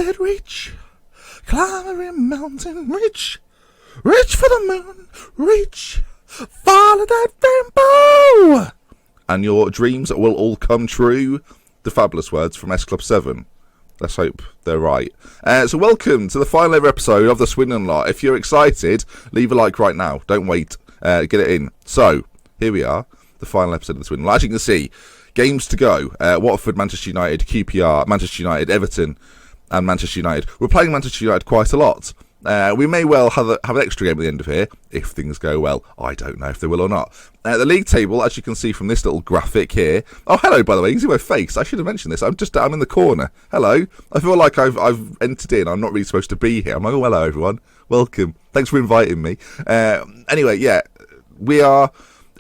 said reach, climb every mountain, reach for the moon, reach, follow that rainbow, and your dreams will all come true. The fabulous words from S Club 7. Let's hope they're right. So welcome to the final ever episode of the Swindon Lot. If you're excited, leave a like right now. Don't wait. Get it in. So, here we are. The final episode of the Swindon Lot. As you can see, games to go. Watford, Manchester United, QPR, Manchester United, Everton, and Manchester United. We're playing Manchester United quite a lot. We may well have an extra game at the end of here, if things go well. I don't know if they will or not. The league table, as you can see from this little graphic here. Oh, hello, by the way. You can see my face. I should have mentioned this. I'm in the corner. Hello. I feel like I've entered in. I'm not really supposed to be here. I'm like, oh, hello, everyone. Welcome. Thanks for inviting me. Anyway, yeah, we are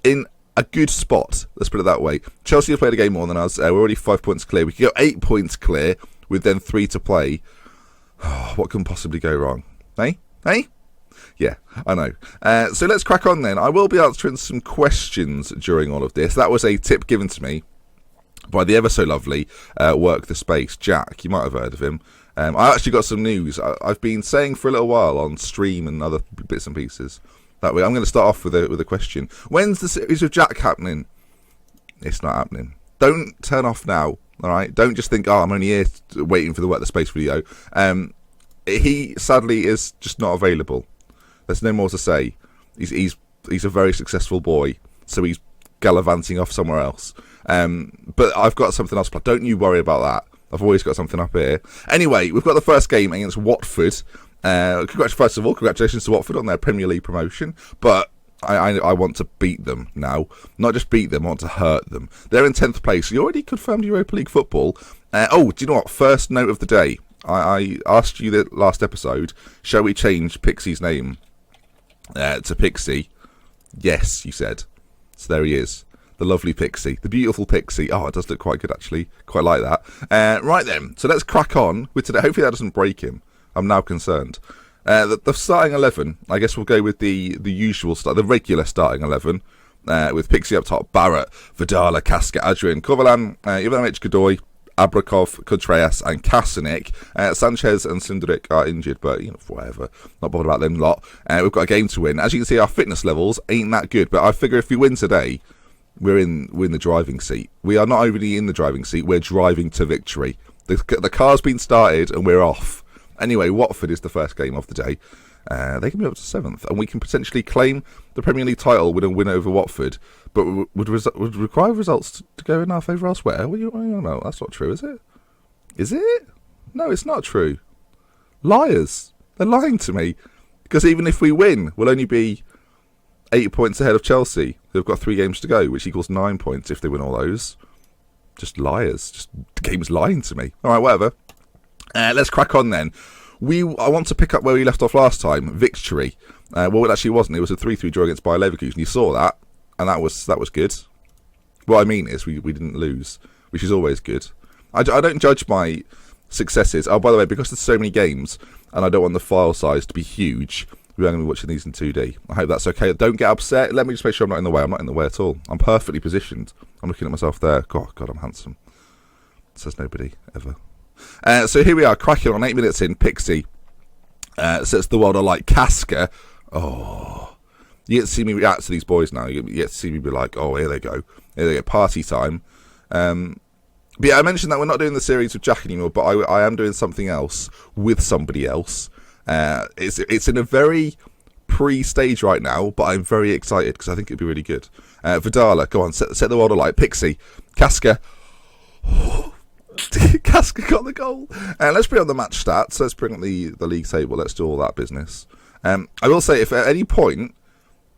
in a good spot. Let's put it that way. Chelsea have played a game more than us. We're already 5 points clear. We could go 8 points clear with then 3 to play. Oh, what can possibly go wrong? Hey? Yeah, I know. So let's crack on then. I will be answering some questions during all of this. That was a tip given to me by the ever so lovely Work the Space, Jack. You might have heard of him. I actually got some news. I've been saying for a little while on stream and other bits and pieces. That way, I'm going to start off with a question. When's the series of Jack happening? It's not happening. Don't turn off now, all right? Don't just think, I'm only here waiting for the Work the Space video. He sadly is just not available. There's no more to say. He's a very successful boy, so he's gallivanting off somewhere else. But I've got something else. Don't you worry about that. I've always got something up here. Anyway, we've got the first game against Watford. First of all, congratulations to Watford on their Premier League promotion. But I want to beat them now. Not just beat them, I want to hurt them. They're in 10th place. You already confirmed Europa League football. Do you know what? First note of the day. I asked you the last episode, shall we change Pixie's name to Pixie? Yes, you said. So there he is. The lovely Pixie. The beautiful Pixie. Oh, it does look quite good, actually. Quite like that. Right then. So let's crack on with today. Hopefully that doesn't break him. I'm now concerned. The starting 11, I guess we'll go with the usual start, the regular starting 11, with Pixie up top, Barrett, Vidala, Casca, Adrian, Kovalan, Ivanovic, Godoy, Abrakov, Contreras and Kasanik. Sanchez and Sindrik are injured, but whatever. Not bothered about them lot. We've got a game to win. As you can see, our fitness levels ain't that good, but I figure if we win today, we're in the driving seat. We are not only in the driving seat, we're driving to victory. The car's been started and we're off. Anyway, Watford is the first game of the day. They can be up to 7th, and we can potentially claim the Premier League title with a win over Watford, but would require results to go in our favour elsewhere. No, that's not true, is it? Is it? No, it's not true. Liars. They're lying to me. Because even if we win, we'll only be 8 points ahead of Chelsea, who've got 3 games to go, which equals 9 points if they win all those. Just liars. Just the game's lying to me. All right, whatever. Let's crack on then. I want to pick up where we left off last time. Victory. Well, it actually wasn't. It was a 3-3 draw against Bayer Leverkusen. You saw that, and that was good. What I mean is we didn't lose, which is always good. I don't judge my successes. Oh, by the way, because there's so many games, and I don't want the file size to be huge, we're going to be watching these in 2D. I hope that's okay. Don't get upset. Let me just make sure I'm not in the way. I'm not in the way at all. I'm perfectly positioned. I'm looking at myself there. God, I'm handsome. Says nobody, ever. So here we are, cracking on 8 minutes in. Pixie sets the world alight. Casca. Oh, you get to see me react to these boys now. You get to see me be like, oh, here they go. Here they go. Party time. But yeah, I mentioned that we're not doing the series with Jack anymore, but I am doing something else with somebody else. It's in a very pre-stage right now, but I'm very excited because I think it'd be really good. Vidala, go on, set the world alight. Pixie. Casca. Casca got the goal. Let's bring up the match stats. Let's bring up the league table. Let's do all that business. I will say, if at any point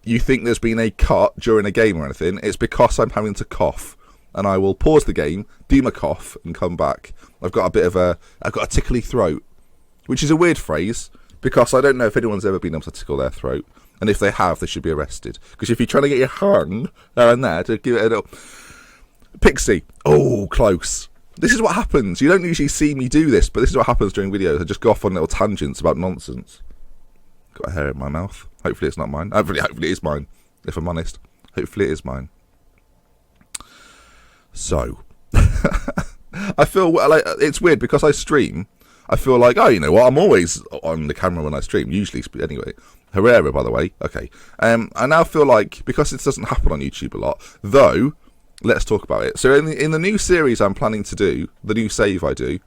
you think there's been a cut during a game or anything, it's because I'm having to cough. And I will pause the game, do my cough, and come back. I've got a tickly throat, which is a weird phrase, because I don't know if anyone's ever been able to tickle their throat. And if they have, they should be arrested. Because if you're trying to get your hand there and there to give it a little... Pixie. Oh, close. This is what happens. You don't usually see me do this, but this is what happens during videos. I just go off on little tangents about nonsense. Got a hair in my mouth. Hopefully it's not mine. Hopefully it is mine, if I'm honest. Hopefully it is mine. So, I feel like it's weird because I stream. I feel like, oh, you know what, I'm always on the camera when I stream, usually, anyway. Herrera, by the way, okay. I now feel like, because this doesn't happen on YouTube a lot, though, let's talk about it. So in the new series I'm planning to do, the new save I do,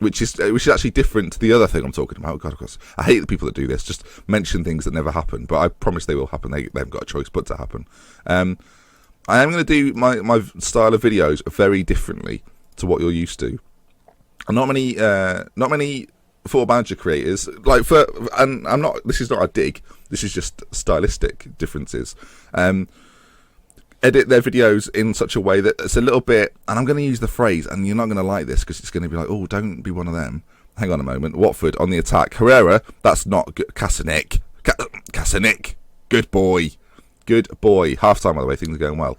which is actually different to the other thing I'm talking about. God, of course, I hate the people that do this, just mention things that never happen, but I promise they will happen. They haven't got a choice but to happen. I am going to do my style of videos very differently to what you're used to. And not many Football Manager creators, and I'm not. This is not a dig. This is just stylistic differences. Edit their videos in such a way that it's a little bit, and I'm going to use the phrase, and you're not going to like this because it's going to be like, oh, don't be one of them. Hang on a moment. Watford on the attack. Herrera, that's not good. Kasanik, good boy. Half time, by the way, things are going well.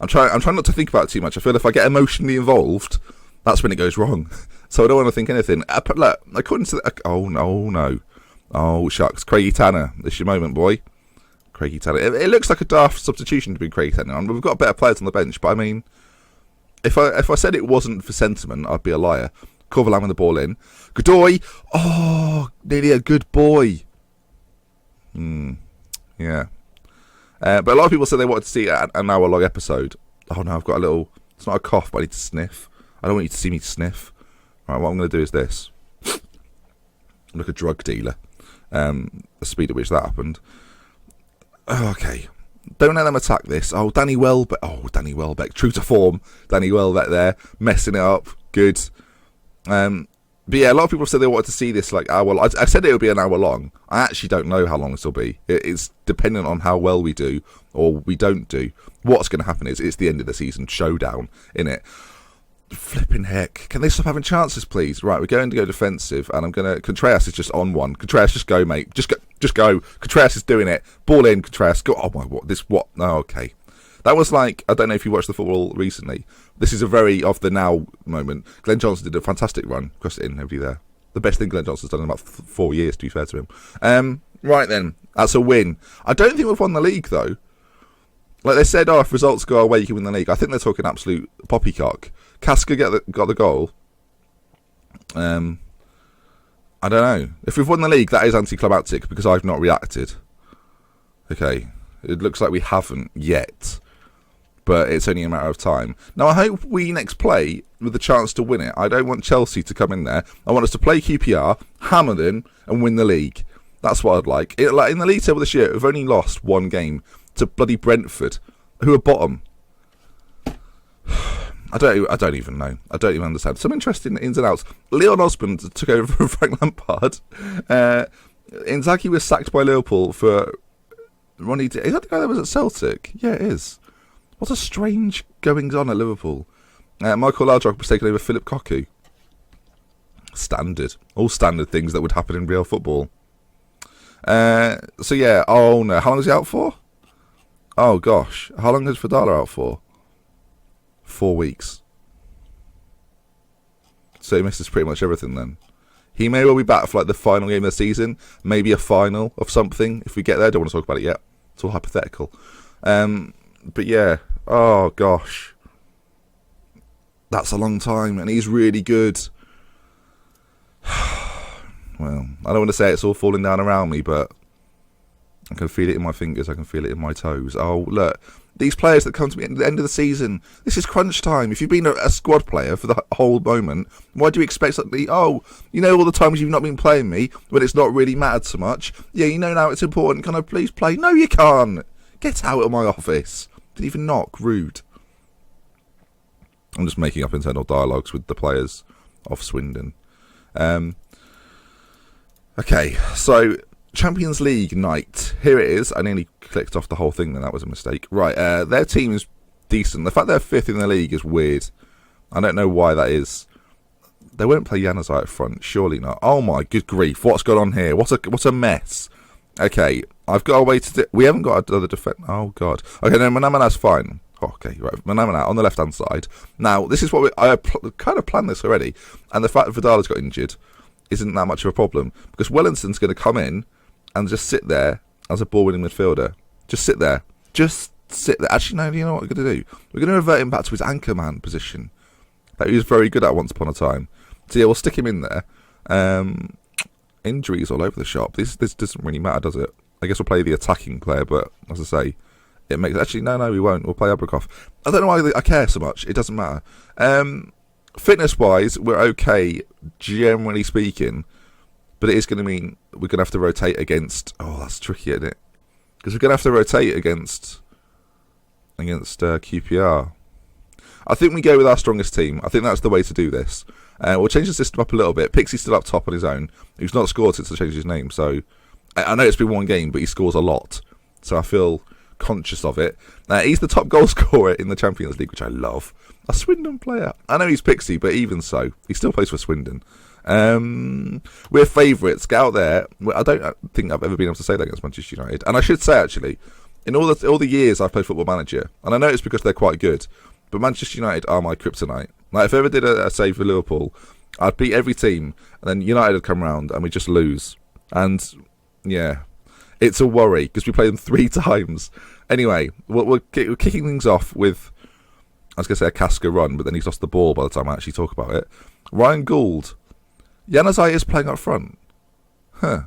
I'm trying not to think about it too much. I feel if I get emotionally involved, that's when it goes wrong. So I don't want to think anything. Look, according to oh no, oh shucks, Craigie Tanner, this is your moment, boy. Craigie Tanner. It looks like a daft substitution to be Craigie Tanner. We've got better players on the bench, but I mean, if I said it wasn't for sentiment, I'd be a liar. Corvalan with the ball in. Godoy, oh, nearly a good boy. Yeah. But a lot of people said they wanted to see an hour-long episode. Oh no, I've got a little. It's not a cough, but I need to sniff. I don't want you to see me sniff. Right, what I'm going to do is this. I'm like a drug dealer. The speed at which that happened. Oh, okay. Don't let them attack this. Oh, Danny Welbeck. True to form. Danny Welbeck there. Messing it up. Good. But yeah, a lot of people have said they wanted to see this like hour. I said it would be an hour long. I actually don't know how long this will be. It's dependent on how well we do or we don't do. What's going to happen is it's the end of the season showdown, innit? Flipping heck. Can they stop having chances, please? Right, we're going to go defensive, and I'm going to... Contreras is just on one. Contreras, just go, mate. Just go. Contreras is doing it. Ball in, Contreras. Go. Oh, my... What? Oh, okay. That was like... I don't know if you watched the football recently. This is a very of the now moment. Glenn Johnson did a fantastic run. Crossed it in, nobody there. The best thing Glenn Johnson's done in about 4 years, to be fair to him. Right then. That's a win. I don't think we've won the league, though. Like they said, if results go our way, you can win the league. I think they're talking absolute poppycock. Casca got the goal. I don't know. If we've won the league, that is anticlimactic because I've not reacted. Okay. It looks like we haven't yet. But it's only a matter of time. Now, I hope we next play with the chance to win it. I don't want Chelsea to come in there. I want us to play QPR, hammer them, and win the league. That's what I'd like. In the league table this year, we've only lost one game to bloody Brentford, who are bottom. I don't even know. I don't even understand. Some interesting ins and outs. Leon Osmond took over from Frank Lampard. Inzaghi was sacked by Liverpool for Ronnie. Is that the guy that was at Celtic? Yeah, it is. What a strange goings on at Liverpool. Michael Laudrup was taken over Philip Cocu. Standard. All standard things that would happen in real football. So yeah. Oh no. How long is he out for? Oh gosh. How long is Vidal out for? 4 weeks. So he misses pretty much everything then. He may well be back for like the final game of the season. Maybe a final of something if we get there. Don't want to talk about it yet. It's all hypothetical. But yeah. Oh gosh. That's a long time and he's really good. Well, I don't want to say it's all falling down around me, but I can feel it in my fingers. I can feel it in my toes. Oh, look. These players that come to me at the end of the season, this is crunch time. If you've been a squad player for the whole moment, why do you expect something? Oh, you know all the times you've not been playing me when it's not really mattered so much. Yeah, you know now it's important. Can I please play? No, you can't. Get out of my office. Didn't even knock. Rude. I'm just making up internal dialogues with the players of Swindon. Okay, so Champions League night. Here it is. I nearly clicked off the whole thing then. That was a mistake. Right, their team is decent. The fact they're 5th in the league is weird. I don't know why that is. They won't play Januzaj up front. Surely not. Oh my good grief. What's going on here? What a mess. Okay, I've got a way to... We haven't got another defence. Oh god. Okay, no, Manamana's fine. Oh, okay, right. Manamana on the left-hand side. Now, this is what I kind of planned this already. And the fact that Vidal has got injured isn't that much of a problem. Because Wellington's going to come in and just sit there as a ball-winning midfielder. Just sit there. Just sit there. Actually, no, you know what we're going to do? We're going to revert him back to his anchor man position that he was very good at once upon a time. So yeah, we'll stick him in there. Injuries all over the shop. This doesn't really matter, does it? I guess we'll play the attacking player, but as I say, it makes... Actually, no, we won't. We'll play Abrikov. I don't know why I care so much. It doesn't matter. Fitness-wise, we're okay, generally speaking, but it is going to mean we're going to have to rotate against... Oh, that's tricky, isn't it? Because we're going to have to rotate against QPR. I think we go with our strongest team. I think that's the way to do this. We'll change the system up a little bit. Pixie's still up top on his own. He's not scored since I changed his name, so... I know it's been one game, but he scores a lot. So I feel conscious of it. He's the top goal scorer in the Champions League, which I love. A Swindon player. I know he's Pixie, but even so, he still plays for Swindon. We're favourites. Get out there. I don't think I've ever been able to say that against Manchester United. And I should say, actually, in all the years I've played Football Manager, and I know it's because they're quite good, but Manchester United are my kryptonite. Like, if I ever did a save for Liverpool, I'd beat every team, and then United would come round, and we just lose. And... yeah, it's a worry because we played them 3 times. Anyway, we're kicking things off with, I was going to say a Casca run, but then he's lost the ball by the time I actually talk about it. Ryan Gould. Januzaj is playing up front. Huh.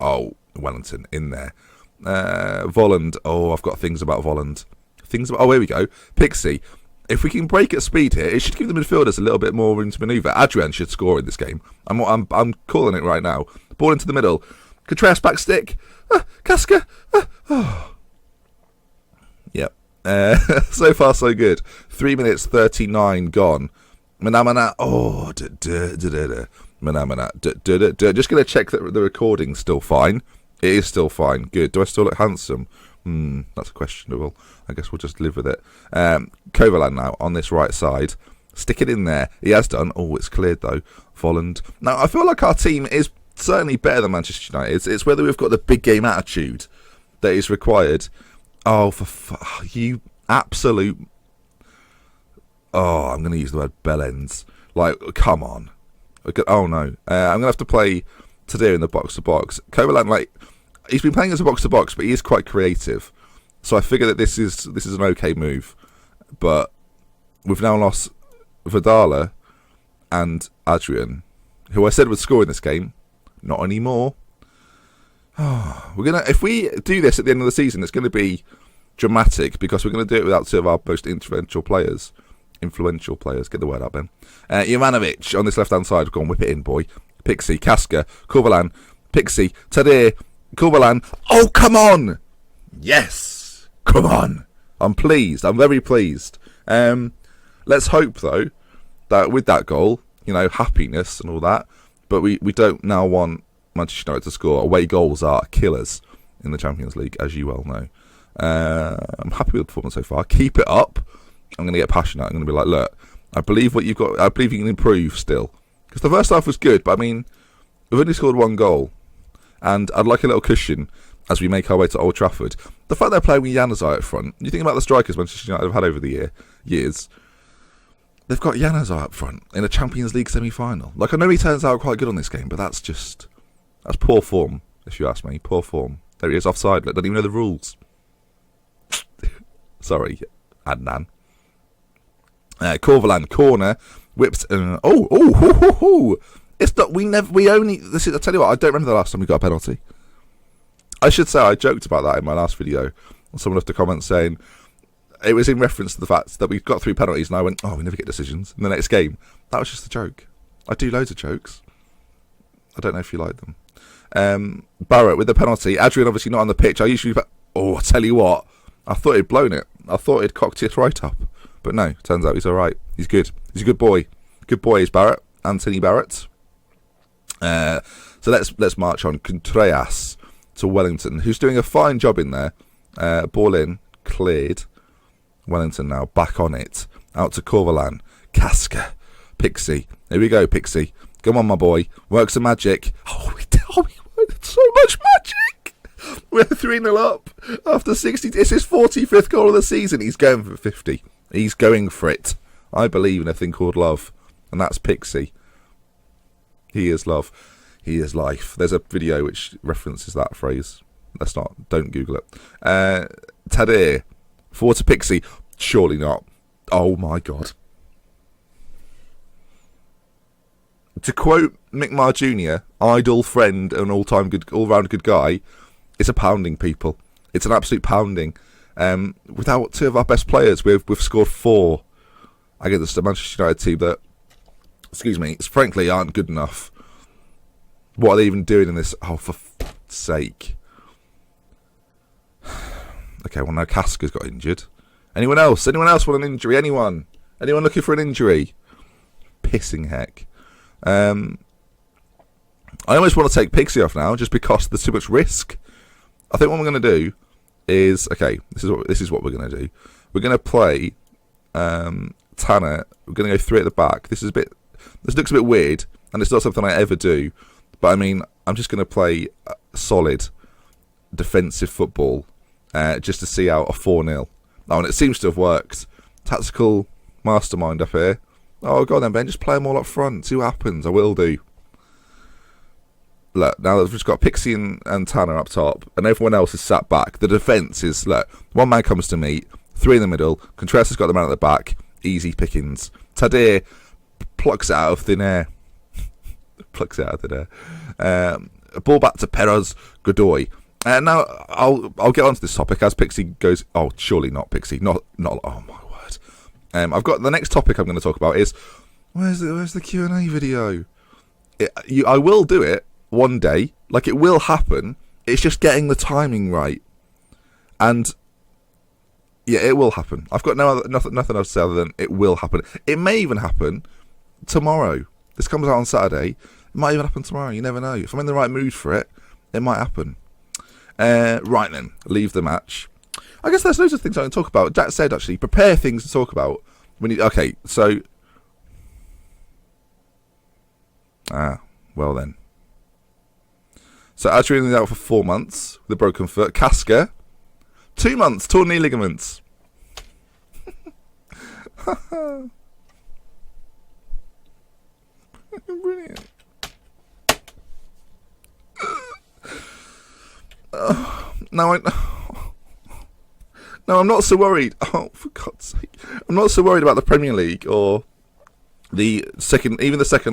Oh, Wellington in there. Volland. Oh, I've got things about Volland. Oh, here we go. Pixie. If we can break at speed here, it should give the midfielders a little bit more room to manoeuvre. Adrian should score in this game. I'm calling it right now. Ball into the middle. Contreras back stick. Casca. Yep. So far, so good. 3 minutes 39 gone. Manamana. Oh. Manamana. Just going to check that the recording's still fine. It is still fine. Good. Do I still look handsome? That's questionable. I guess we'll just live with it. Kovalan now on this right side. Stick it in there. He has done. Oh, it's cleared though. Volland. Now, I feel like our team is certainly better than Manchester United. It's whether we've got the big game attitude that is required. Oh, you absolute... Oh, I'm going to use the word bellends. Like, come on. Oh, no. I'm going to have to play today in the box-to-box. Kovalan, like, he's been playing as a box-to-box, but he is quite creative. So I figure that this is an okay move. But we've now lost Vidala and Adrian, who I said would score in this game. Not anymore. If we do this at the end of the season, it's going to be dramatic because we're going to do it without 2 of our most influential players. Get the word out, Ben. Jovanovic on this left-hand side. Go on, whip it in, boy. Pixie, Casca, Kovalan, Pixie, Tadej, Kovalan. Oh, come on! Yes! Come on! I'm pleased. I'm very pleased. Let's hope, though, that with that goal, happiness and all that, but we don't now want Manchester United to score. Away goals are killers in the Champions League, as you well know. I'm happy with the performance so far. Keep it up. I'm going to get passionate. I'm going to be like, look, I believe what you've got. I believe you can improve still. Because the first half was good, but I mean, we've only scored 1 goal. And I'd like a little cushion as we make our way to Old Trafford. The fact they're playing with Januzaj up front, you think about the strikers Manchester United have had over the years. They've got Januzaj up front in a Champions League semi-final. Like, I know he turns out quite good on this game, but that's poor form, if you ask me. Poor form. There he is, offside. Doesn't even know the rules. Sorry, Adnan. Kovalan, corner, whips. It's not. We only. This is. I tell you what. I don't remember the last time we got a penalty. I should say I joked about that in my last video. Someone left a comment saying it was in reference to the fact that we got 3 penalties, and I went, "Oh, we never get decisions." In the next game, that was just a joke. I do loads of jokes. I don't know if you like them. Barrett with the penalty. Adrian obviously not on the pitch. I tell you what. I thought he'd blown it. I thought he'd cocked it right up. But no, turns out he's all right. He's good. He's a good boy. Good boy is Barrett. Anthony Barrett. So let's march on. Contreras to Wellington, who's doing a fine job in there. Ball in, cleared. Wellington now back on it. Out to Kovalan. Casca. Pixie. Here we go, Pixie. Come on, my boy. Work some magic. Oh, we worked so much magic. We're 3-0 up after 60. It's his 45th goal of the season. He's going for 50. He's going for it. I believe in a thing called love. And that's Pixie. He is love. He is life. There's a video which references that phrase. Don't Google it. Tadej. Forward to Pixie. Surely not. Oh my God. To quote Mick Marr Jr., idol friend and all-round good guy, it's a pounding, people. It's an absolute pounding. Without two of our best players, we've scored 4 against the Manchester United team that, frankly aren't good enough. What are they even doing in this? Oh, for f***'s sake. Okay, well, now Casca's got injured. Anyone else? Anyone else want an injury? Anyone? Anyone looking for an injury? Pissing heck. I almost want to take Pixie off now, just because there's too much risk. I think what we're going to do is, okay, this is what we're going to do. We're going to play Tanner. We're going to go 3 at the back. This looks a bit weird, and it's not something I ever do. But I mean, I'm just going to play solid defensive football just to see out a 4-0. Oh, and it seems to have worked. Tactical mastermind up here. Oh, God then, Ben, just play them all up front. See what happens. I will do. Look, now that we've just got Pixie and Tanner up top, and everyone else is sat back, the defence is, look, 1 man comes to meet, 3 in the middle, Contreras has got the man at the back, easy pickings. Tadir plucks it out of thin air. Ball back to Perez Godoy. Now, I'll get onto this topic as Pixie goes... Oh, surely not Pixie. Not. Oh, my word. I've got... The next topic I'm going to talk about is... Where's the Q&A video? I will do it one day. Like, it will happen. It's just getting the timing right. And... yeah, it will happen. I've got nothing else to say other than it will happen. It may even happen tomorrow. This comes out on Saturday. It might even happen tomorrow. You never know. If I'm in the right mood for it, it might happen. Right then, leave the match. I guess there's loads of things I can talk about. Jack said, actually, prepare things to talk about. Okay, so... well then. So Adrian's out for 4 months with a broken foot. Casca, 2 months, torn knee ligaments. Brilliant. No, I'm not so worried. Oh, for God's sake. I'm not so worried about the Premier League or the second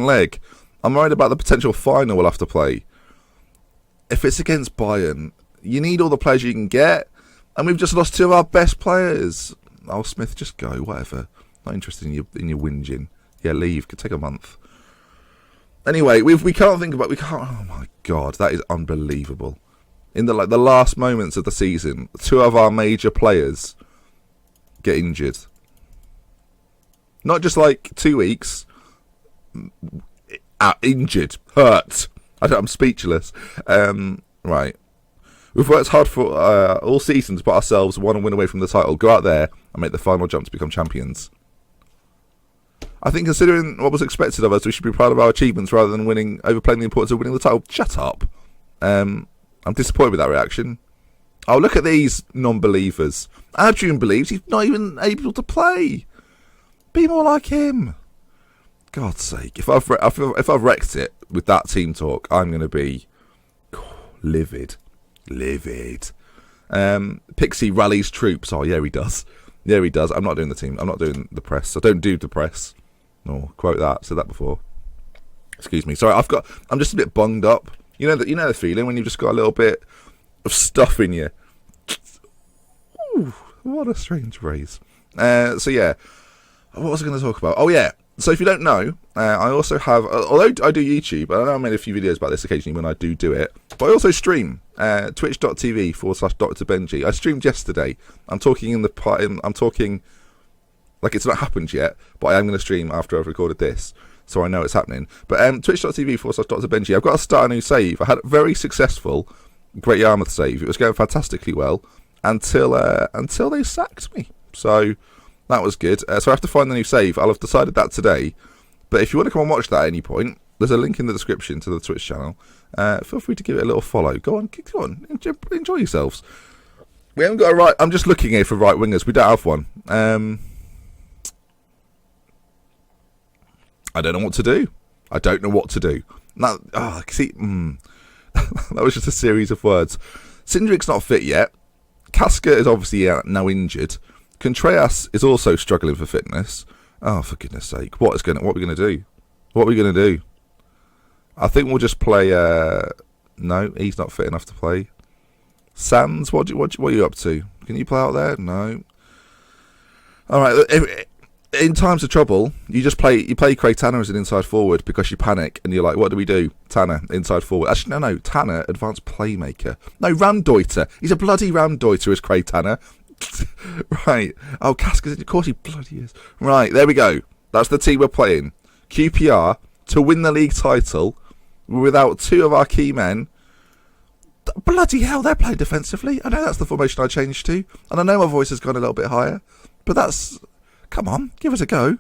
leg. I'm worried about the potential final we'll have to play. If it's against Bayern, you need all the players you can get, and we've just lost 2 of our best players. Oh, Smith, just go, whatever. Not interested in your whinging. Yeah, leave. Could take a month. Anyway, we can't think about... Oh, my God, that is unbelievable. In the last moments of the season, 2 of our major players get injured. Not just 2 weeks. Injured. Hurt. I'm speechless. Right. We've worked hard for all season to put ourselves 1 win away from the title. Go out there and make the final jump to become champions. I think considering what was expected of us, we should be proud of our achievements rather than overplaying the importance of winning the title. Shut up. I'm disappointed with that reaction. Oh, look at these non-believers. Adrian believes he's not even able to play. Be more like him. God's sake. If I've wrecked it with that team talk, I'm going to be livid. Pixie rallies troops. Oh, yeah, he does. Yeah, he does. I'm not doing the team. I'm not doing the press. I don't do the press. No, quote that. Said that before. Excuse me. Sorry, I'm just a bit bunged up. You know the feeling when you've just got a little bit of stuff in you. Ooh, what a strange phrase. So yeah, what was I going to talk about? Oh yeah. So if you don't know, I also have, although I do YouTube, I know I made a few videos about this occasionally when I do it, but I also stream, twitch.tv/Dr. Benji. I streamed yesterday. I'm talking like it's not happened yet, but I am going to stream after I've recorded this, so I know it's happening. But twitch.tv/Dr. Benji. I've got to start a new save. I had a very successful Great Yarmouth save. It was going fantastically well until they sacked me. So that was good. So I have to find the new save. I'll have decided that today. But if you want to come and watch that at any point, there's a link in the description to the Twitch channel. Feel free to give it a little follow. Go on, enjoy yourselves. We haven't got a right... I'm just looking here for right wingers. We don't have one. I don't know what to do. That was just a series of words. Cindric's not fit yet. Casca is obviously now injured. Contreras is also struggling for fitness. Oh, for goodness sake. What are we going to do? I think we'll just play. No, he's not fit enough to play. Sands, what are you up to? Can you play out there? No. All right. In times of trouble, you play Craig Tanner as an inside forward because you panic and you're like, what do we do? Tanner, inside forward. Actually, no. Tanner, advanced playmaker. No, Ramdeuter. He's a bloody Ramdeuter as Craig Tanner. Right. Oh, Cascas, of course he bloody is. Right, there we go. That's the team we're playing. QPR to win the league title without two of our key men. Bloody hell, they're playing defensively. I know that's the formation I changed to. And I know my voice has gone a little bit higher. But that's... Come on, give us a go.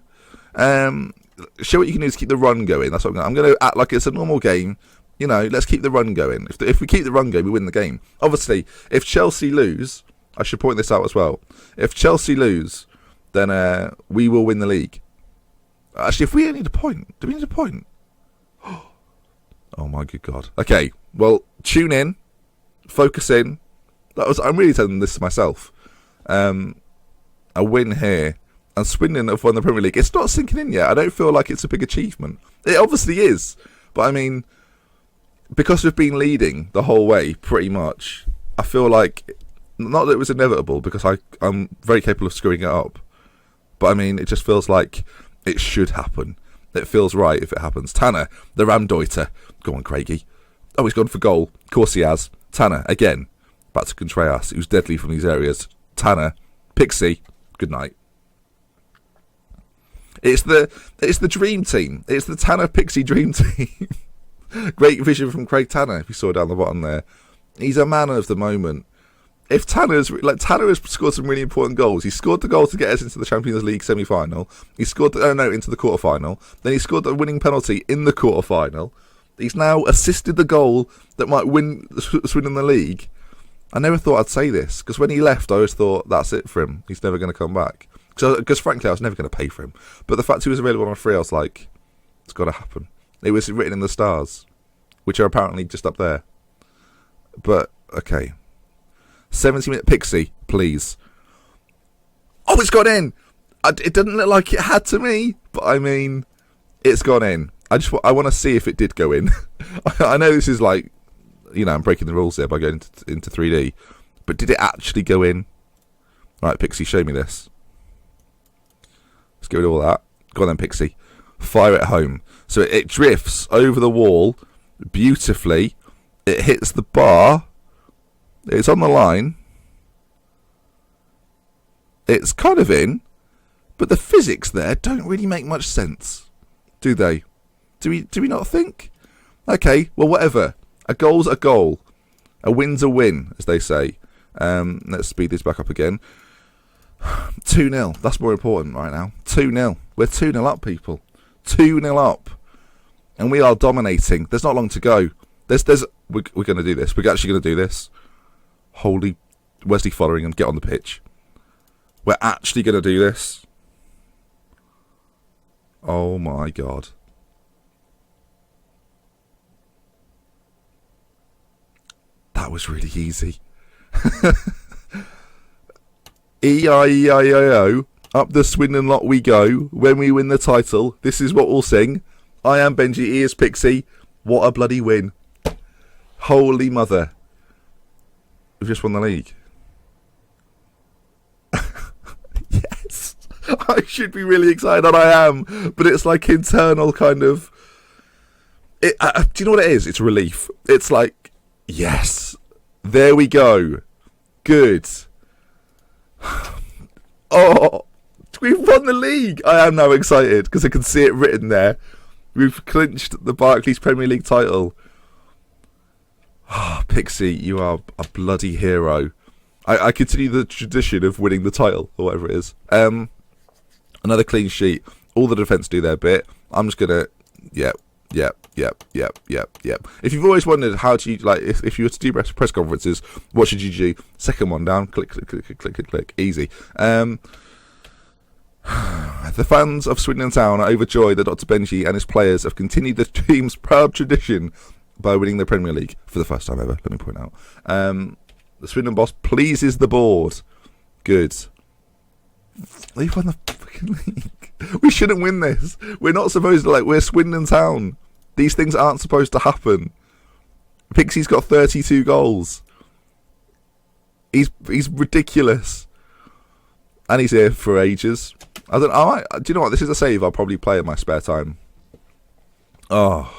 Show what you can do to keep the run going. That's what I'm going to act like it's a normal game. You know, let's keep the run going. If we keep the run going, we win the game. Obviously, if Chelsea lose, I should point this out as well. If Chelsea lose, then we will win the league. Actually, if we need a point, do we need a point? Oh my good God. Okay, well, tune in, focus in. I'm really telling this to myself. A win here. And Swindon have won the Premier League. It's not sinking in yet. I don't feel like it's a big achievement. It obviously is. But I mean, because we've been leading the whole way, pretty much, I feel like, not that it was inevitable, because I'm very capable of screwing it up. But I mean, it just feels like it should happen. It feels right if it happens. Tanner, the Ramdeuter. Go on, Craigie. Oh, he's gone for goal. Of course he has. Tanner, again. Back to Contreras, who's deadly from these areas. Tanner, Pixie, good night. It's the dream team. It's the Tanner Pixie dream team. Great vision from Craig Tanner, if you saw down the bottom there. He's a man of the moment. If Tanner has scored some really important goals. He scored the goal to get us into the Champions League semi-final. He scored into the quarter-final. Then he scored the winning penalty in the quarter-final. He's now assisted the goal that might win the league. I never thought I'd say this, because when he left, I always thought that's it for him. He's never going to come back. Because frankly, I was never going to pay for him. But the fact he was available on free, I was like, it's got to happen. It was written in the stars, which are apparently just up there. But, okay. 70-minute Pixie, please. Oh, it's gone in! It didn't look like it had to me, but I mean, it's gone in. I want to see if it did go in. I know this is like, you know, I'm breaking the rules here by going into 3D. But did it actually go in? Right, Pixie, show me this. Let's get rid of all that. Go on then, Pixie. Fire it home. So it drifts over the wall beautifully. It hits the bar. It's on the line. It's kind of in. But the physics there don't really make much sense. Do they? Do we not think? Okay, well, whatever. A goal's a goal. A win's a win, as they say. Let's speed this back up again. 2-0. That's more important right now. 2-0. We're 2-0 up, people. 2-0 up. And we are dominating. There's not long to go. We're going to do this. We're actually going to do this. Holy Wesley Fotheringham, get on the pitch. We're actually going to do this. Oh my God. That was really easy. E-I-E-I-O, up the Swindon lot we go. When we win the title, this is what we'll sing. I am Benji, he is Pixie. What a bloody win. Holy mother. We've just won the league. Yes. I should be really excited, and I am. But it's like internal kind of... do you know what it is? It's relief. It's like, yes. There we go. Good. Oh, we've won the league. I am now excited because I can see it written there. We've clinched the Barclays Premier League title. Oh, Pixie, you are a bloody hero. I continue the tradition of winning the title, or whatever it is. Another clean sheet. All the defence do their bit. I'm just going to... Yep. If you've always wondered how to, like, if you were to do press conferences, what should you do? Second one down, click. Easy. The fans of Swindon Town are overjoyed that Dr. Benji and his players have continued the team's proud tradition by winning the Premier League for the first time ever, let me point out. The Swindon boss pleases the board. Good. They've won the fucking league. We shouldn't win this. We're not supposed to, we're Swindon Town. These things aren't supposed to happen. Pixie's got 32 goals. He's ridiculous. And he's here for ages. Do you know what? This is a save I'll probably play in my spare time. Oh.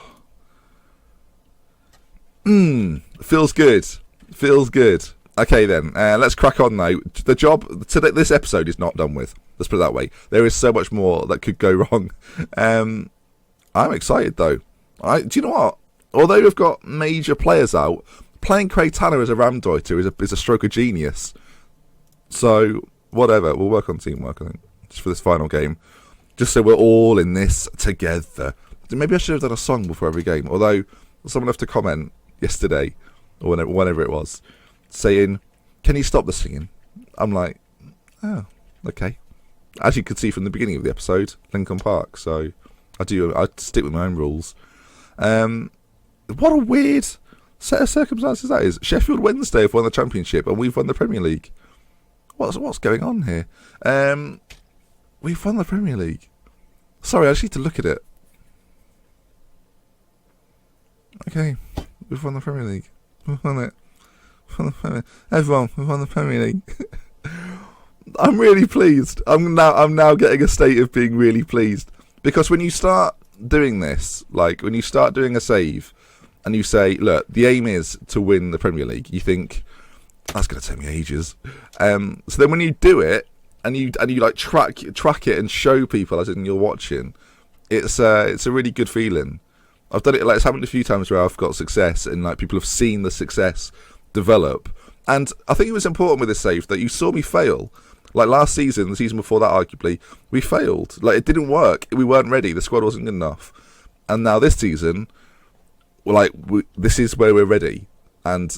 Feels good. Feels good. Okay then, let's crack on now. The job today, this episode is not done with. Let's put it that way. There is so much more that could go wrong. I'm excited though. Do you know what? Although we've got major players out, playing Craig Tanner as a Ramdeuter is a stroke of genius. So whatever, we'll work on teamwork, I think, just for this final game, just so we're all in this together. Maybe I should have done a song before every game. Although someone left a comment yesterday or whenever it was, saying, "Can you stop the singing?" I'm like, oh, okay. As you could see from the beginning of the episode, Lincoln Park. So I stick with my own rules. What a weird set of circumstances that is. Sheffield Wednesday have won the Championship and we've won the Premier League. What's going on here? We've won the Premier League. Sorry, I just need to look at it. Okay, we've won the Premier League. We've won it. Everyone, we've won the Premier League. I'm really pleased. I'm now getting a state of being really pleased, because when you start doing this, like when you start doing a save, and you say, "Look, the aim is to win the Premier League," you think that's going to take me ages. So then when you do it, and you like track it and show people as in you're watching, it's a really good feeling. I've done it, like, it's happened a few times where I've got success and like people have seen the success develop. And I think it was important with this save that you saw me fail. Like last season, the season before that, arguably, we failed. Like, it didn't work. We weren't ready. The squad wasn't good enough. And now this season, this is where we're ready. And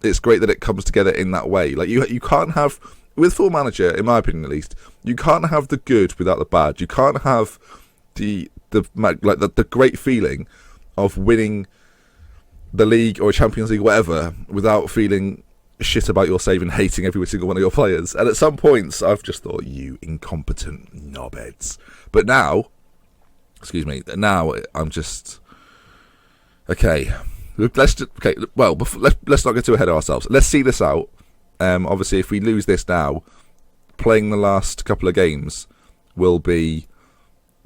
it's great that it comes together in that way. Like, you can't have, with Full Manager, in my opinion at least, you can't have the good without the bad. You can't have the great feeling of winning the league or a Champions League or whatever without feeling shit about your save and hating every single one of your players. And at some points I've just thought, you incompetent knobheads. But now I'm just okay. Let's not get too ahead of ourselves. Let's see this out. Obviously, if we lose this now, playing the last couple of games will be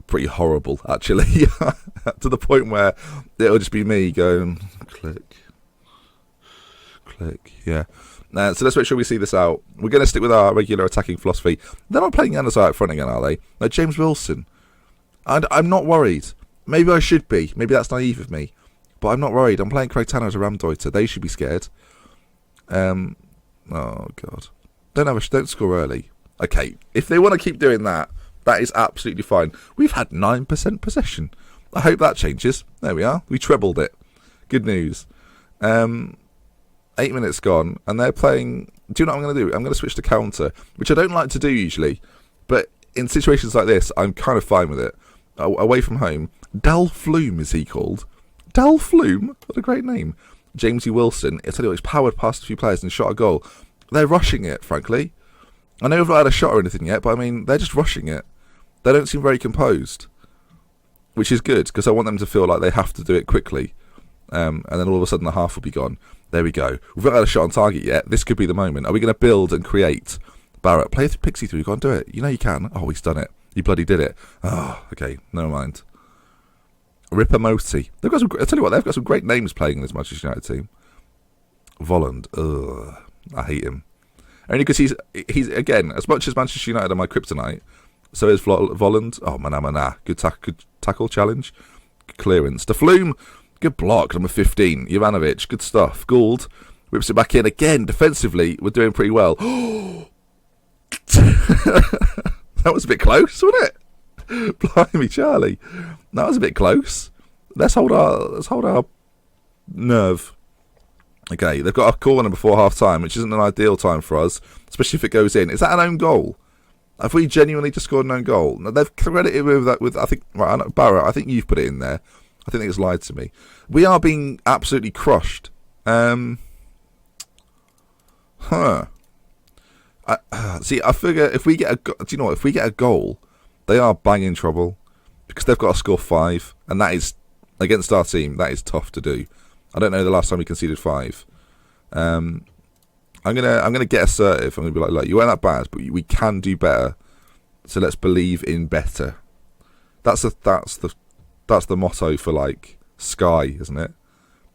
pretty horrible, actually, to the point where it'll just be me going click, yeah. So let's make sure we see this out. We're going to stick with our regular attacking philosophy. They're not playing Yanazai up front again, are they? No, James Wilson. And I'm not worried. Maybe I should be. Maybe that's naive of me. But I'm not worried. I'm playing Craig Tanner as a Ramdeuter. They should be scared. Oh, God. Don't score early. Okay, if they want to keep doing that, that is absolutely fine. We've had 9% possession. I hope that changes. There we are. We trebled it. Good news. 8 minutes gone, and they're playing... Do you know what I'm going to do? I'm going to switch to counter, which I don't like to do usually, but in situations like this, I'm kind of fine with it. Away from home. Dal Flume is he called? Dal Flume? What a great name. Jamesy Wilson. I tell you what, he's powered past a few players and shot a goal. They're rushing it, frankly. I know we've not had a shot or anything yet, but I mean, they're just rushing it. They don't seem very composed, which is good, because I want them to feel like they have to do it quickly. And then all of a sudden the half will be gone. There we go. We've not had a shot on target yet. This could be the moment. Are we going to build and create? Barrett, play the Pixie through. Go on, do it. You know you can. Oh, he's done it. He bloody did it. Oh, okay. Never mind. Ripper Moti. They've got some. I tell you what, they've got some great names playing in this Manchester United team. Volland. Ugh, I hate him. Only because he's again, as much as Manchester United are my kryptonite, so is Volland. Oh, mana. Good tackle challenge. Good clearance. De Flume. Good block, number 15. Jovanovic, good stuff. Gould whips it back in again. Defensively, we're doing pretty well. That was a bit close, wasn't it? Blimey, Charlie. That was a bit close. Let's hold our nerve. Okay, they've got a corner before half time, which isn't an ideal time for us, especially if it goes in. Is that an own goal? Have we genuinely just scored an own goal? Now, they've credited with that with, I think, right, Barrett, I think you've put it in there. I think it's lied to me. We are being absolutely crushed. See, I figure if we get a goal, they are bang in trouble, because they've got to score 5, and that is against our team, that is tough to do. I don't know the last time we conceded 5. I'm gonna get assertive. I'm gonna be like, look, you weren't that bad, but we can do better. So let's believe in better. That's the motto for like Sky, isn't it?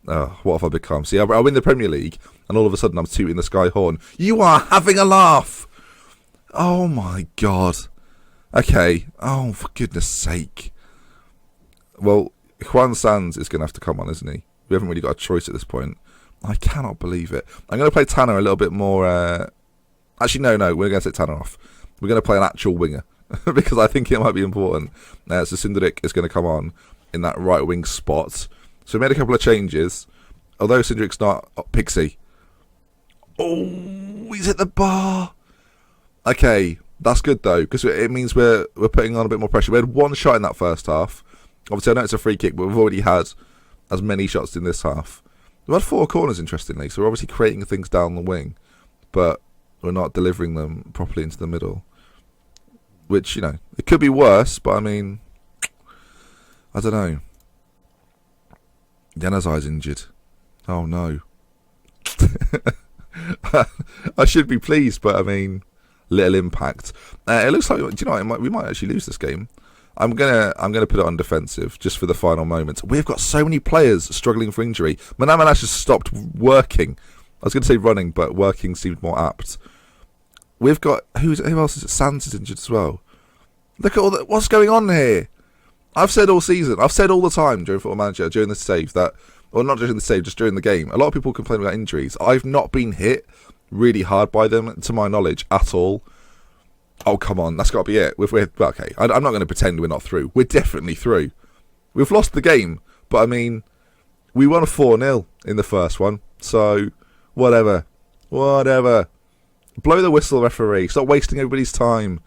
What have I become? See, I win the Premier League, and all of a sudden I'm tooting the Sky horn. You are having a laugh. Oh my god. Okay. Oh, for goodness sake. Well, Juan Sanz is going to have to come on, isn't he? We haven't really got a choice at this point. I cannot believe it. I'm going to play Tanner a little bit more... Actually, no, we're going to take Tanner off. We're going to play an actual winger, because I think it might be important. So Sindrik is going to come on in that right wing spot. So we made a couple of changes. Although Sindrik's not... Oh, Pixie. Oh, he's hit the bar. Okay, that's good though, because it means we're putting on a bit more pressure. We had 1 shot in that first half. Obviously, I know it's a free kick, but we've already had as many shots in this half. We've had 4 corners, interestingly, so we're obviously creating things down the wing, but we're not delivering them properly into the middle. Which, you know, it could be worse, but I mean, I don't know. Yanazai's injured. Oh no. I should be pleased, but I mean, little impact. It looks like, do you know, we might actually lose this game. I'm gonna put it on defensive just for the final moments. We've got so many players struggling for injury. Manamanash has stopped working. I was going to say running, but working seemed more apt. We've got who else is it? Sands is injured as well. Look at all that. What's going on here? I've said all season. I've said all the time during Football Manager, during the save that, or not during the save, just during the game. A lot of people complain about injuries. I've not been hit really hard by them, to my knowledge, at all. Oh, come on. That's got to be it. Okay, I'm not going to pretend we're not through. We're definitely through. We've lost the game, but I mean, we won 4-0 in the first one. So, whatever. Blow the whistle, referee. Stop wasting everybody's time.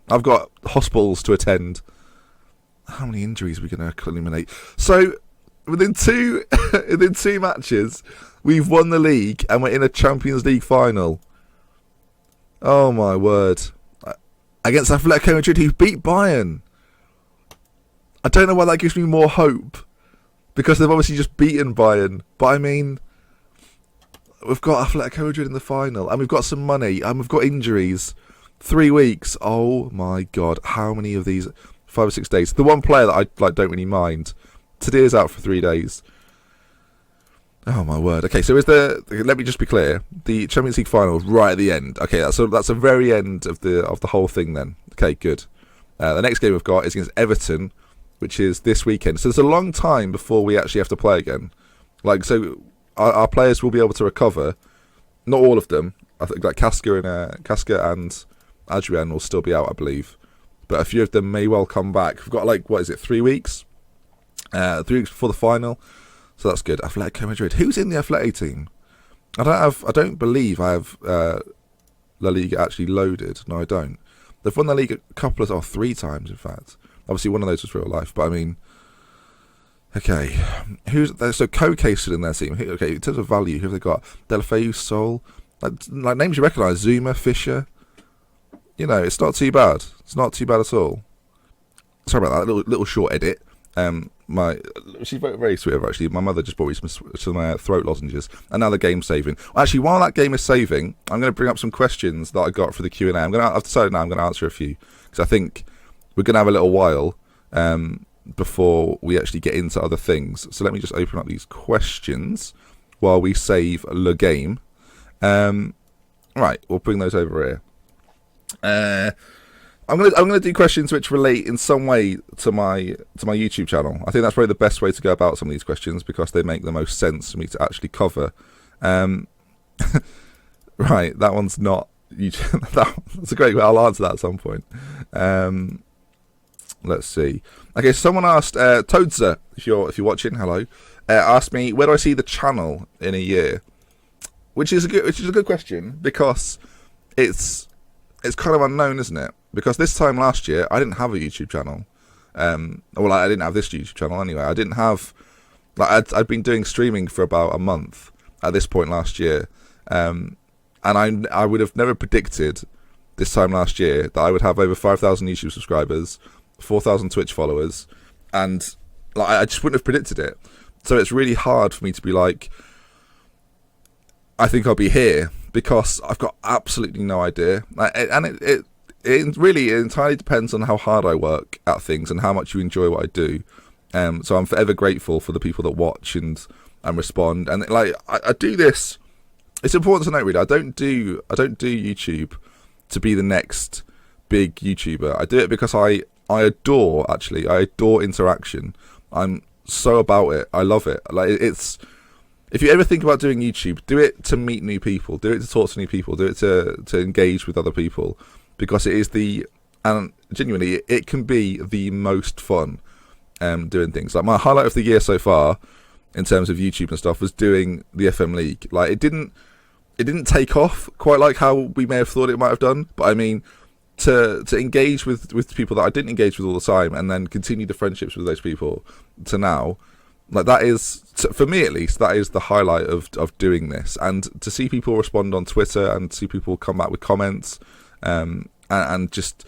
I've got hospitals to attend. How many injuries are we going to eliminate? So, within two matches, we've won the league and we're in a Champions League final. Oh, my word. Against Atletico Madrid, who beat Bayern. I don't know why that gives me more hope, because they've obviously just beaten Bayern. But I mean, we've got Atletico Madrid in the final, and we've got some money, and we've got injuries. 3 weeks. Oh my god, how many of these? 5 or 6 days. The one player that I don't really mind. Today is out for 3 days. Oh my word. Okay, so let me just be clear. The Champions League final is right at the end. Okay, that's the very end of the whole thing then. Okay, good. The next game we've got is against Everton, which is this weekend. So there's a long time before we actually have to play again. Like, so our players will be able to recover. Not all of them. I think like Casca and Adrian will still be out, I believe. But a few of them may well come back. We've got 3 weeks? 3 weeks before the final. So that's good. Atletico Madrid. Who's in the Atleti team? I don't believe I have La Liga actually loaded. No, I don't. They've won the league a 3 times, in fact. Obviously, one of those was real life. But I mean, okay. So Koke's still in their team. Okay, in terms of value, who have they got? Delfeu, Sol. Like names you recognise. Zuma, Fisher. You know, it's not too bad. It's not too bad at all. Sorry about that. Little short edit. She's very, very sweet of her, actually. My mother just bought me some throat lozenges, and now the game's saving. Actually, while that game is saving, I'm going to bring up some questions that I got for the Q&A. I've decided now I'm going to answer a few, because I think we're going to have a little while before we actually get into other things. So let me just open up these questions while we save the game. Right, we'll bring those over here. I'm gonna do questions which relate in some way to my YouTube channel. I think that's probably the best way to go about some of these questions, because they make the most sense for me to actually cover. Right, that one's not YouTube. That's a great way. I'll answer that at some point. Let's see. Okay, someone asked Toadza, if you're watching, hello, asked me, where do I see the channel in a year? Which is a good question, because it's kind of unknown, isn't it? Because this time last year, I didn't have a YouTube channel. I didn't have this YouTube channel anyway. I didn't have... I'd been doing streaming for about a month at this point last year. And I would have never predicted this time last year that I would have over 5,000 YouTube subscribers, 4,000 Twitch followers, and like I just wouldn't have predicted it. So it's really hard for me to be like, I think I'll be here, because I've got absolutely no idea. And it really entirely depends on how hard I work at things and how much you enjoy what I do. So I'm forever grateful for the people that watch and respond. And like I do this. It's important to note, really. I don't do YouTube to be the next big YouTuber. I do it because I adore interaction. I'm so about it. I love it. Like it's. If you ever think about doing YouTube, do it to meet new people. Do it to talk to new people. Do it to engage with other people, because it is and genuinely, it can be the most fun doing things. Like my highlight of the year so far, in terms of YouTube and stuff, was doing the FM League. Like it didn't take off quite like how we may have thought it might have done. But I mean, to engage with people that I didn't engage with all the time, and then continue the friendships with those people to now. Like that is, for me at least, that is the highlight of doing this. And to see people respond on Twitter and see people come back with comments, and just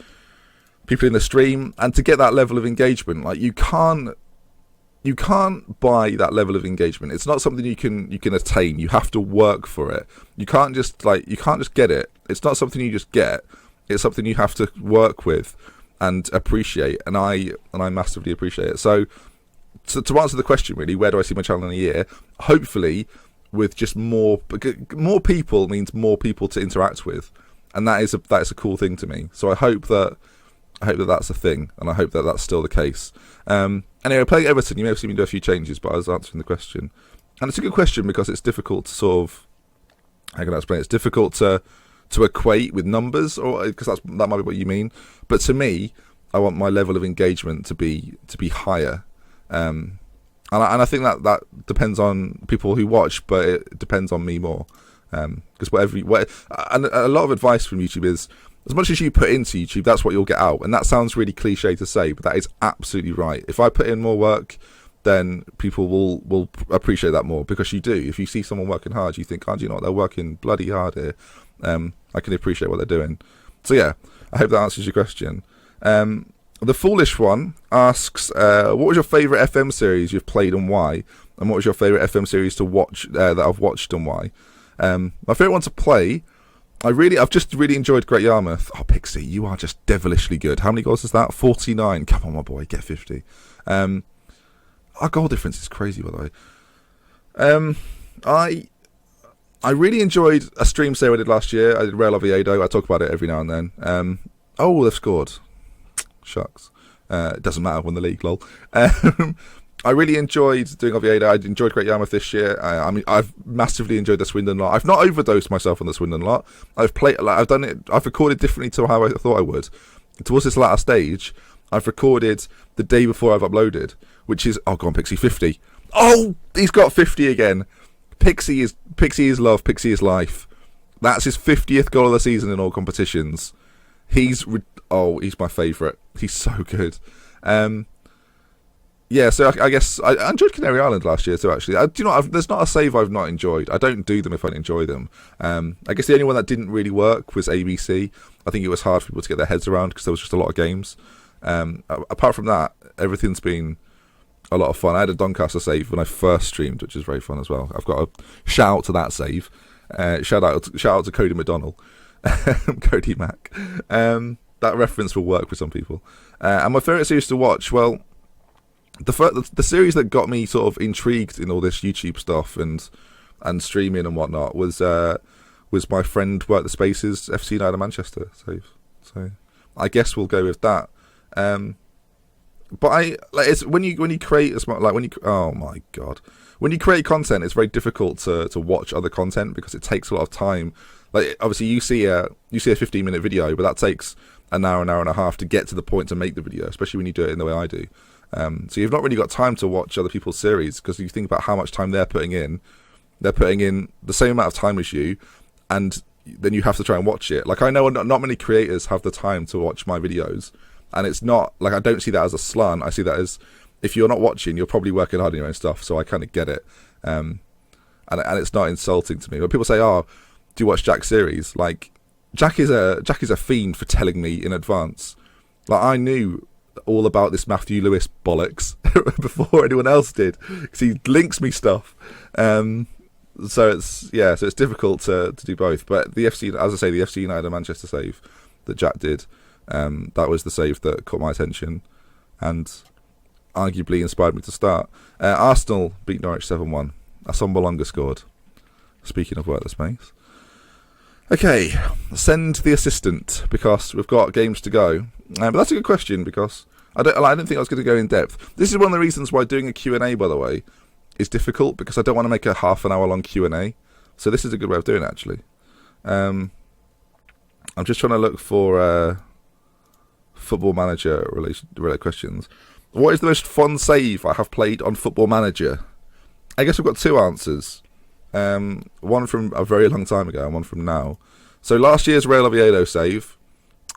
people in the stream, and to get that level of engagement, like you can't buy that level of engagement. It's not something you can attain. You have to work for it. You can't just get it. It's not something you just get. It's something you have to work with and appreciate. And I massively appreciate it. So to answer the question, really, where do I see my channel in a year? Hopefully, with just more people means more people to interact with, and that is a cool thing to me. So I hope that that's a thing, and I hope that that's still the case. Anyway, playing Everton, you may have seen me do a few changes, but I was answering the question, and it's a good question because it's difficult to sort of, how can I explain? It's difficult to equate with numbers, or because that might be what you mean. But to me, I want my level of engagement to be higher. And I think that depends on people who watch, but it depends on me more. Because and a lot of advice from YouTube is, as much as you put into YouTube, that's what you'll get out. And that sounds really cliche to say, but that is absolutely right. If I put in more work, then people will appreciate that more, because you do. If you see someone working hard, you think, oh, do you know what, they're working bloody hard here. I can appreciate what they're doing. So yeah, I hope that answers your question. The Foolish One asks, what was your favourite FM series you've played and why? And what was your favourite FM series to watch that I've watched and why? My favourite one to play, I've just really enjoyed Great Yarmouth. Oh, Pixie, you are just devilishly good. How many goals is that? 49. Come on, my boy, get 50. Our goal difference is crazy, by the way. I really enjoyed a stream sale I did last year. I did Real Oviedo. I talk about it every now and then. Oh, they've scored. Shucks. It doesn't matter, won the league, lol. I really enjoyed doing Oviedo. I enjoyed Great Yarmouth this year. I mean, I've massively enjoyed the Swindon lot. I've not overdosed myself on the Swindon lot. I've done it. I've recorded differently to how I thought I would. Towards this latter stage, I've recorded the day before I've uploaded, which is, oh, go on, Pixie, 50. Oh, he's got 50 again. Pixie is love. Pixie is life. That's his 50th goal of the season in all competitions. He's my favourite. He's so good. Yeah, so I guess I enjoyed Canary Island last year too, actually. Do you know, there's not a save I've not enjoyed. I don't do them if I don't enjoy them. I guess the only one that didn't really work was ABC. I think it was hard for people to get their heads around because there was just a lot of games. Apart from that, everything's been a lot of fun. I had a Doncaster save when I first streamed, which is very fun as well. I've got a shout out to that save. Shout out to Cody McDonnell. Cody Mac. That reference will work for some people. And my favourite series to watch, well, the series that got me sort of intrigued in all this YouTube stuff and streaming and whatnot was my friend Work the Spaces FC United Manchester save. So I guess we'll go with that. But it's when you create oh my god, when you create content, it's very difficult to watch other content because it takes a lot of time. Like obviously you see a 15-minute video, but that takes an hour and a half to get to the point to make the video, especially when you do it in the way I do. So you've not really got time to watch other people's series because you think about how much time they're putting in the same amount of time as you, and then you have to try and watch it. Like I know not many creators have the time to watch my videos, and it's not like I don't see that as a slant. I see that as if you're not watching, you're probably working hard on your own stuff. So I kind of get it, and it's not insulting to me. When people say, "Oh, do you watch Jack's series?" Like Jack is a fiend for telling me in advance. Like I knew all about this Matthew Lewis bollocks before anyone else did, because he links me stuff. So it's difficult to do both. But the FC, as I say, the FC United and Manchester save that Jack did, that was the save that caught my attention and arguably inspired me to start. Arsenal beat Norwich 7-1. Assombalonga scored. Speaking of worthless mates. Okay, send the assistant, because we've got games to go. But that's a good question, because I didn't think I was going to go in depth. This is one of the reasons why doing a Q&A, by the way, is difficult, because I don't want to make a half an hour long Q&A. So this is a good way of doing it, actually. I'm just trying to look for Football Manager related questions. What is the most fun save I have played on Football Manager? I guess I've got two answers. One from a very long time ago and one from now. So last year's Real Oviedo save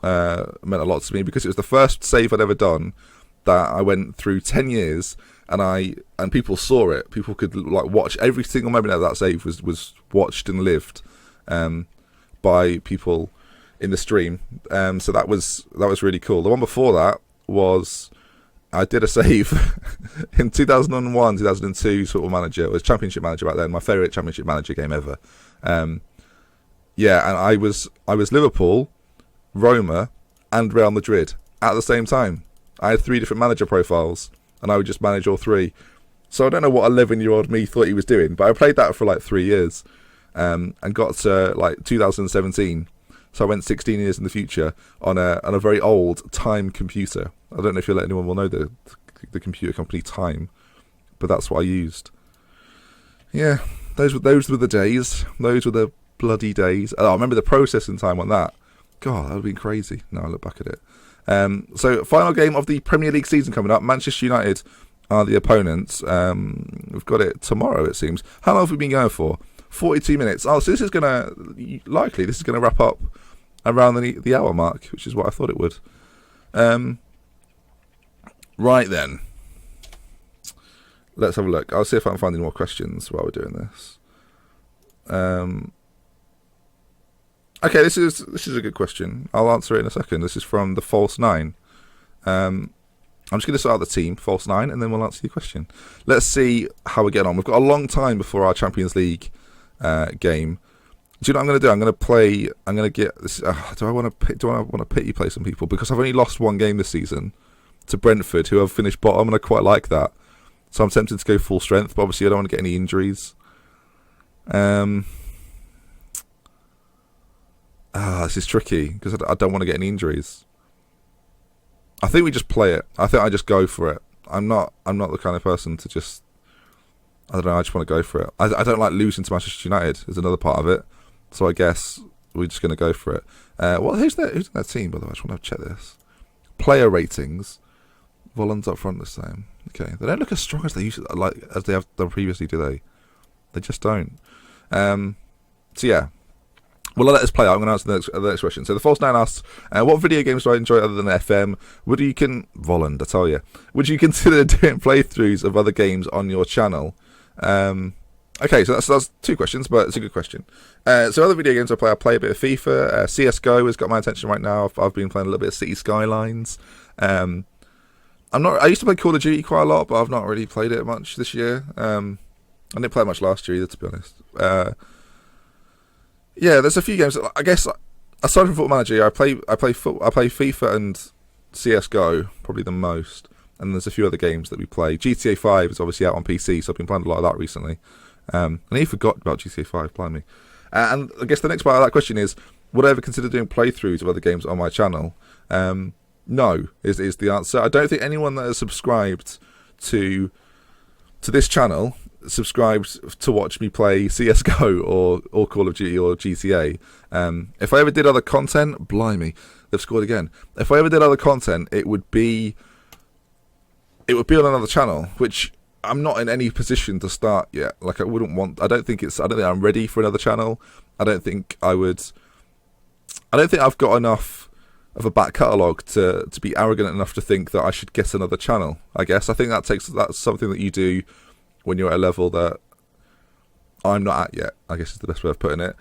meant a lot to me, because it was the first save I'd ever done that I went through 10 years and people saw it. People could watch every single moment of that save was watched and lived by people in the stream. So that was really cool. The one before that was I did a save in 2001, 2002 Football Manager. It was Championship Manager back then, my favourite Championship Manager game ever. And I was Liverpool, Roma, and Real Madrid at the same time. I had 3 different manager profiles, and I would just manage all 3. So I don't know what 11-year-old me thought he was doing, but I played that for 3 years, and got to 2017. So I went 16 years in the future on a very old Time computer. I don't know if anyone will know the computer company Time, but that's what I used. Yeah, those were the days. Those were the bloody days. Oh, I remember the processing time on that. God, that would have been crazy. Now I look back at it. So final game of the Premier League season coming up. Manchester United are the opponents. We've got it tomorrow, it seems. How long have we been going for? 42 minutes. Oh, so this is going to wrap up around the hour mark, which is what I thought it would. Right then. Let's have a look. I'll see if I can find any more questions while we're doing this. Okay, this is a good question. I'll answer it in a second. This is from the False 9. I'm just going to start the team, False 9, and then we'll answer your question. Let's see how we get on. We've got a long time before our Champions League game. Do you know what I'm going to do? I'm going to get this. Do I want to pity play some people? Because I've only lost one game this season to Brentford, who have finished bottom, and I quite like that. So I'm tempted to go full strength, but obviously I don't want to get any injuries. This is tricky, because I don't want to get any injuries. I think we just play it. I think I just go for it. I'm not the kind of person to just... I don't know, I just want to go for it. I don't like losing to Manchester United, is another part of it. So I guess we're just going to go for it. Who's in that team, by the way? I just want to check this. Player ratings. Volans up front this time. Okay, they don't look as strong as they have done previously, do they? They just don't. So yeah. Well, let us play out. I'm going to answer the next question. So the False 9 asks, what video games do I enjoy other than FM? Voland, I tell you. Would you consider doing playthroughs of other games on your channel? Okay, so that's 2 questions, but it's a good question. So other video games I play a bit of FIFA. CSGO has got my attention right now. I've been playing a little bit of City Skylines. I used to play Call of Duty quite a lot, but I've not really played it much this year. I didn't play much last year either, to be honest. Yeah, there's a few games. I guess aside from Football Manager, I play FIFA and CS:GO probably the most, and there's a few other games that we play. GTA 5 is obviously out on PC, so I've been playing a lot of that recently. And I even forgot about GTA 5. Blimey. And I guess the next part of that question is: would I ever consider doing playthroughs of other games on my channel? No, is the answer. I don't think anyone that has subscribed to this channel subscribed to watch me play CSGO or Call of Duty or GTA. If I ever did other content, blimey, they've scored again. If I ever did other content, it would be on another channel, which I'm not in any position to start yet. Like I don't think I'm ready for another channel. I don't think I've got enough of a back catalogue to be arrogant enough to think that I should get another channel. I guess I think that's something that you do when you're at a level that I'm not at yet, I guess is the best way of putting it.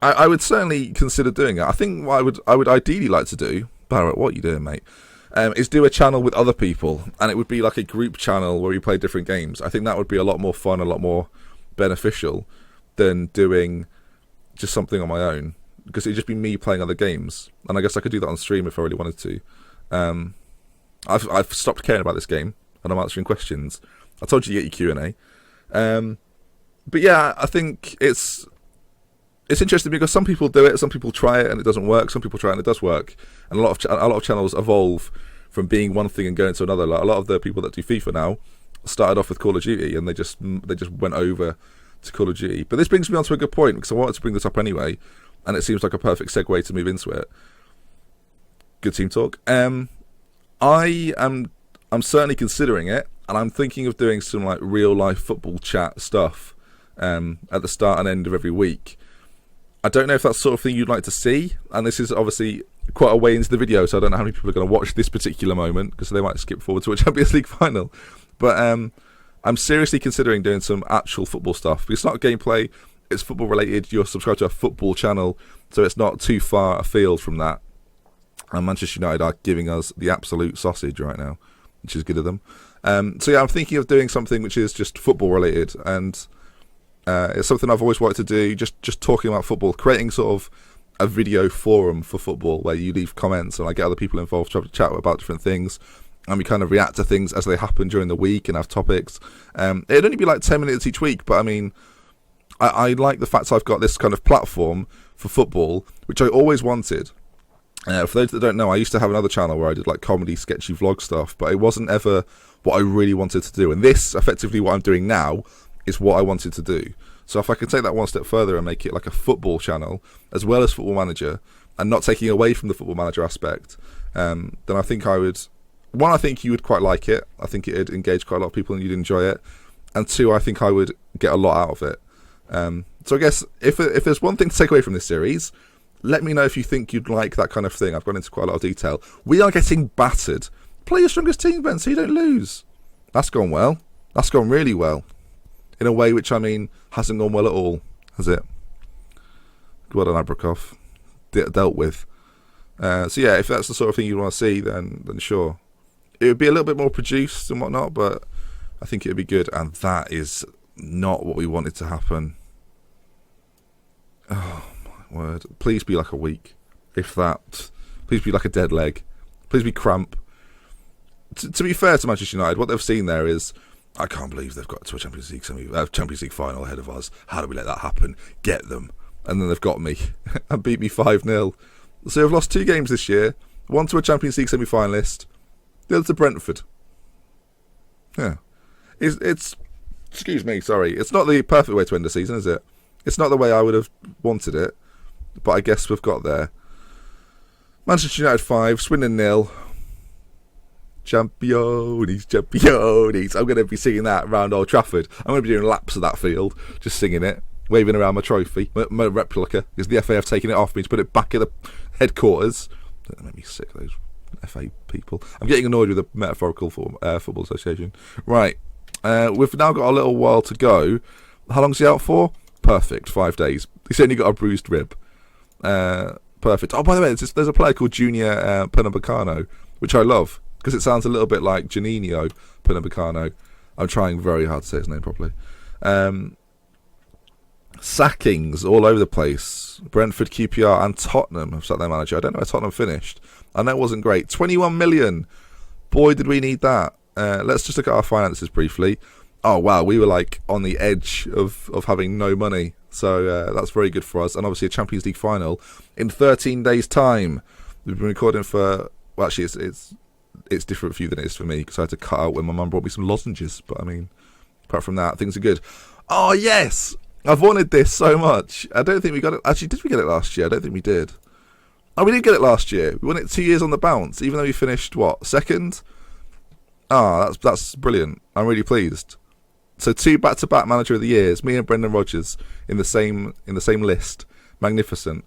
I would certainly consider doing it. I think what I would ideally like to do... Barrett, what are you doing, mate? is do a channel with other people, and it would be like a group channel where we play different games. I think that would be a lot more fun, a lot more beneficial than doing just something on my own, because it'd just be me playing other games, and I guess I could do that on stream if I really wanted to. I've stopped caring about this game, and I'm answering questions. I told you to get your Q&A. But yeah, I think it's interesting because some people do it, some people try it and it doesn't work, some people try it and it does work, and a lot of channels evolve from being one thing and going to another. Like a lot of the people that do FIFA now started off with Call of Duty, and they just went over to Call of Duty. But this brings me on to a good point, because I wanted to bring this up anyway, and it seems like a perfect segue to move into it. Good team talk. I'm certainly considering it, and I'm thinking of doing some like real life football chat stuff at the start and end of every week. I don't know if that's the sort of thing you'd like to see, and this is obviously quite a way into the video, so I don't know how many people are going to watch this particular moment, because they might skip forward to a Champions League final. But I'm seriously considering doing some actual football stuff. It's not gameplay, it's football related. You're subscribed to a football channel, so it's not too far afield from that. And Manchester United are giving us the absolute sausage right now, which is good of them. So yeah, I'm thinking of doing something which is just football related, and it's something I've always wanted to do, just talking about football, creating sort of a video forum for football where you leave comments and I get other people involved to have a chat about different things, and we kind of react to things as they happen during the week and have topics. It'd only be like 10 minutes each week, but I mean, I like the fact I've got this kind of platform for football, which I always wanted. For those that don't know, I used to have another channel where I did like comedy, sketchy vlog stuff, but it wasn't ever what I really wanted to do. And this, effectively what I'm doing now, is what I wanted to do. So if I can take that one step further and make it like a football channel, as well as Football Manager, and not taking away from the Football Manager aspect, then I think I would... One, I think you would quite like it. I think it'd engage quite a lot of people and you'd enjoy it. And two, I think I would get a lot out of it. So I guess if there's one thing to take away from this series, let me know if you think you'd like that kind of thing. I've gone into quite a lot of detail. We are getting battered. Play your strongest team, Ben, so you don't lose. That's gone well. That's gone really well. In a way which, I mean, hasn't gone well at all, has it? Well done, Abrakov. Dealt with. So yeah, if that's the sort of thing you want to see, then sure. It would be a little bit more produced and whatnot, but I think it would be good. And that is not what we wanted to happen. Oh, my word. Please be like a week, if that. Please be like a dead leg. Please be cramp. To be fair to Manchester United, what they've seen there is, I can't believe they've got to a Champions League final ahead of us. How do we let that happen? Get them. And then they've got me and beat me 5-0. So they've lost 2 games this year. One to a Champions League semi-finalist. The other to Brentford. Yeah. It's excuse me, sorry. It's not the perfect way to end the season, is it? It's not the way I would have wanted it. But I guess we've got there. Manchester United 5, Swindon 0. Champions. I'm going to be singing that around Old Trafford. I'm going to be doing laps of that field, just singing it, waving around my trophy, my replica, because the FA have taken it off me to put it back at the headquarters. That make me sick, those FA people. I'm getting annoyed with the Metaphorical Football Association. Right, we've now got a little while to go. How long's he out for? Perfect, 5 days. He's only got a bruised rib. Perfect. Oh, by the way, there's a player called Junior Pernambucano, which I love, because it sounds a little bit like Janino Pernambucano. I'm trying very hard to say his name properly. Sackings all over the place. Brentford, QPR and Tottenham have sacked their manager. I don't know where Tottenham finished. I know it wasn't great. 21 million. Boy, did we need that. Let's just look at our finances briefly. Oh, wow. We were like on the edge of having no money. So that's very good for us. And obviously a Champions League final in 13 days' time. We've been recording for... Well, actually, it's different for you than it is for me, because I had to cut out when my mum brought me some lozenges. But I mean, apart from that, things are good. Oh, yes! I've wanted this so much. I don't think we got it. Actually, did we get it last year? I don't think we did. Oh, we did get it last year. We won it 2 years on the bounce, even though we finished, what, second? Ah, that's brilliant. I'm really pleased. So 2 back-to-back Manager of the Years, me and Brendan Rodgers in the same list. Magnificent.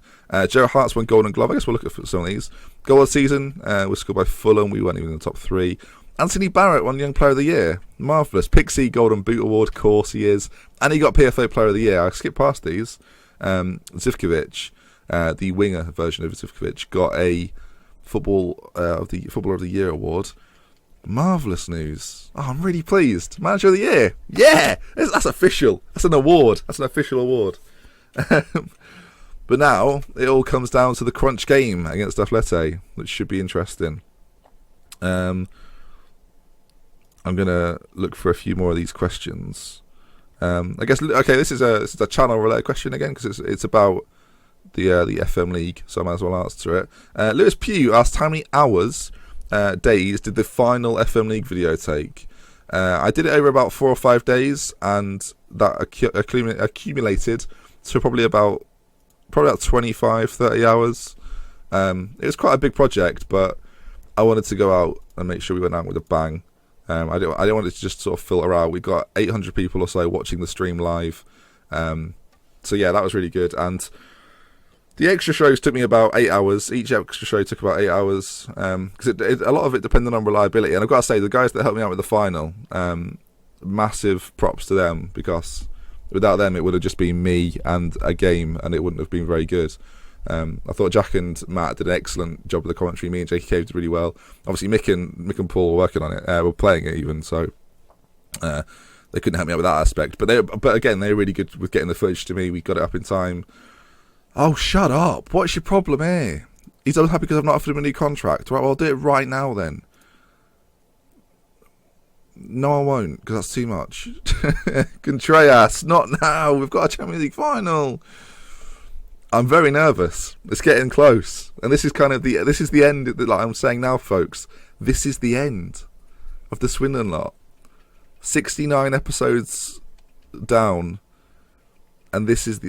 Joe Hart's won Golden Glove. I guess we'll look at some of these. Goal of the season was scored by Fulham. We weren't even in the top 3. Anthony Barrett won Young Player of the Year. Marvellous. Pixie Golden Boot Award, of course he is. And he got PFA Player of the Year. I skipped past these. Zivkovic, the winger version of Zivkovic, got a Footballer of the Year award. Marvellous news. Oh, I'm really pleased. Manager of the Year. Yeah! That's official. That's an award. That's an official award. But now, it all comes down to the crunch game against Atlete, which should be interesting. I'm going to look for a few more of these questions. I guess, okay, this is a channel-related question again, because it's about the FM League, so I might as well answer it. Lewis Pugh asked how many hours... days did the final FM League video take. I did it over about 4 or 5 days, and that accumulated to probably about 25-30 hours. It was quite a big project, but I wanted to go out and make sure we went out with a bang. I didn't want it to just sort of filter out. We got 800 people or so watching the stream live, so yeah, that was really good. And the extra shows took me about 8 hours. Each extra show took about 8 hours, because a lot of it depended on reliability. And I've got to say, the guys that helped me out with the final, massive props to them, because without them it would have just been me and a game, and it wouldn't have been very good. I thought Jack and Matt did an excellent job of the commentary. Me and Jakey Cave did really well. Obviously, Mick and Paul were working on it. Were playing it even, so they couldn't help me out with that aspect. But again, they were really good with getting the footage to me. We got it up in time. Oh, shut up. What's your problem here? He's unhappy because I've not offered him a new contract. Right, well, I'll do it right now then. No, I won't, because that's too much. Contreras, not now. We've got a Champions League final. I'm very nervous. It's getting close. And this is kind of this is the end, like I'm saying now, folks. This is the end of the Swindon lot. 69 episodes down. And this is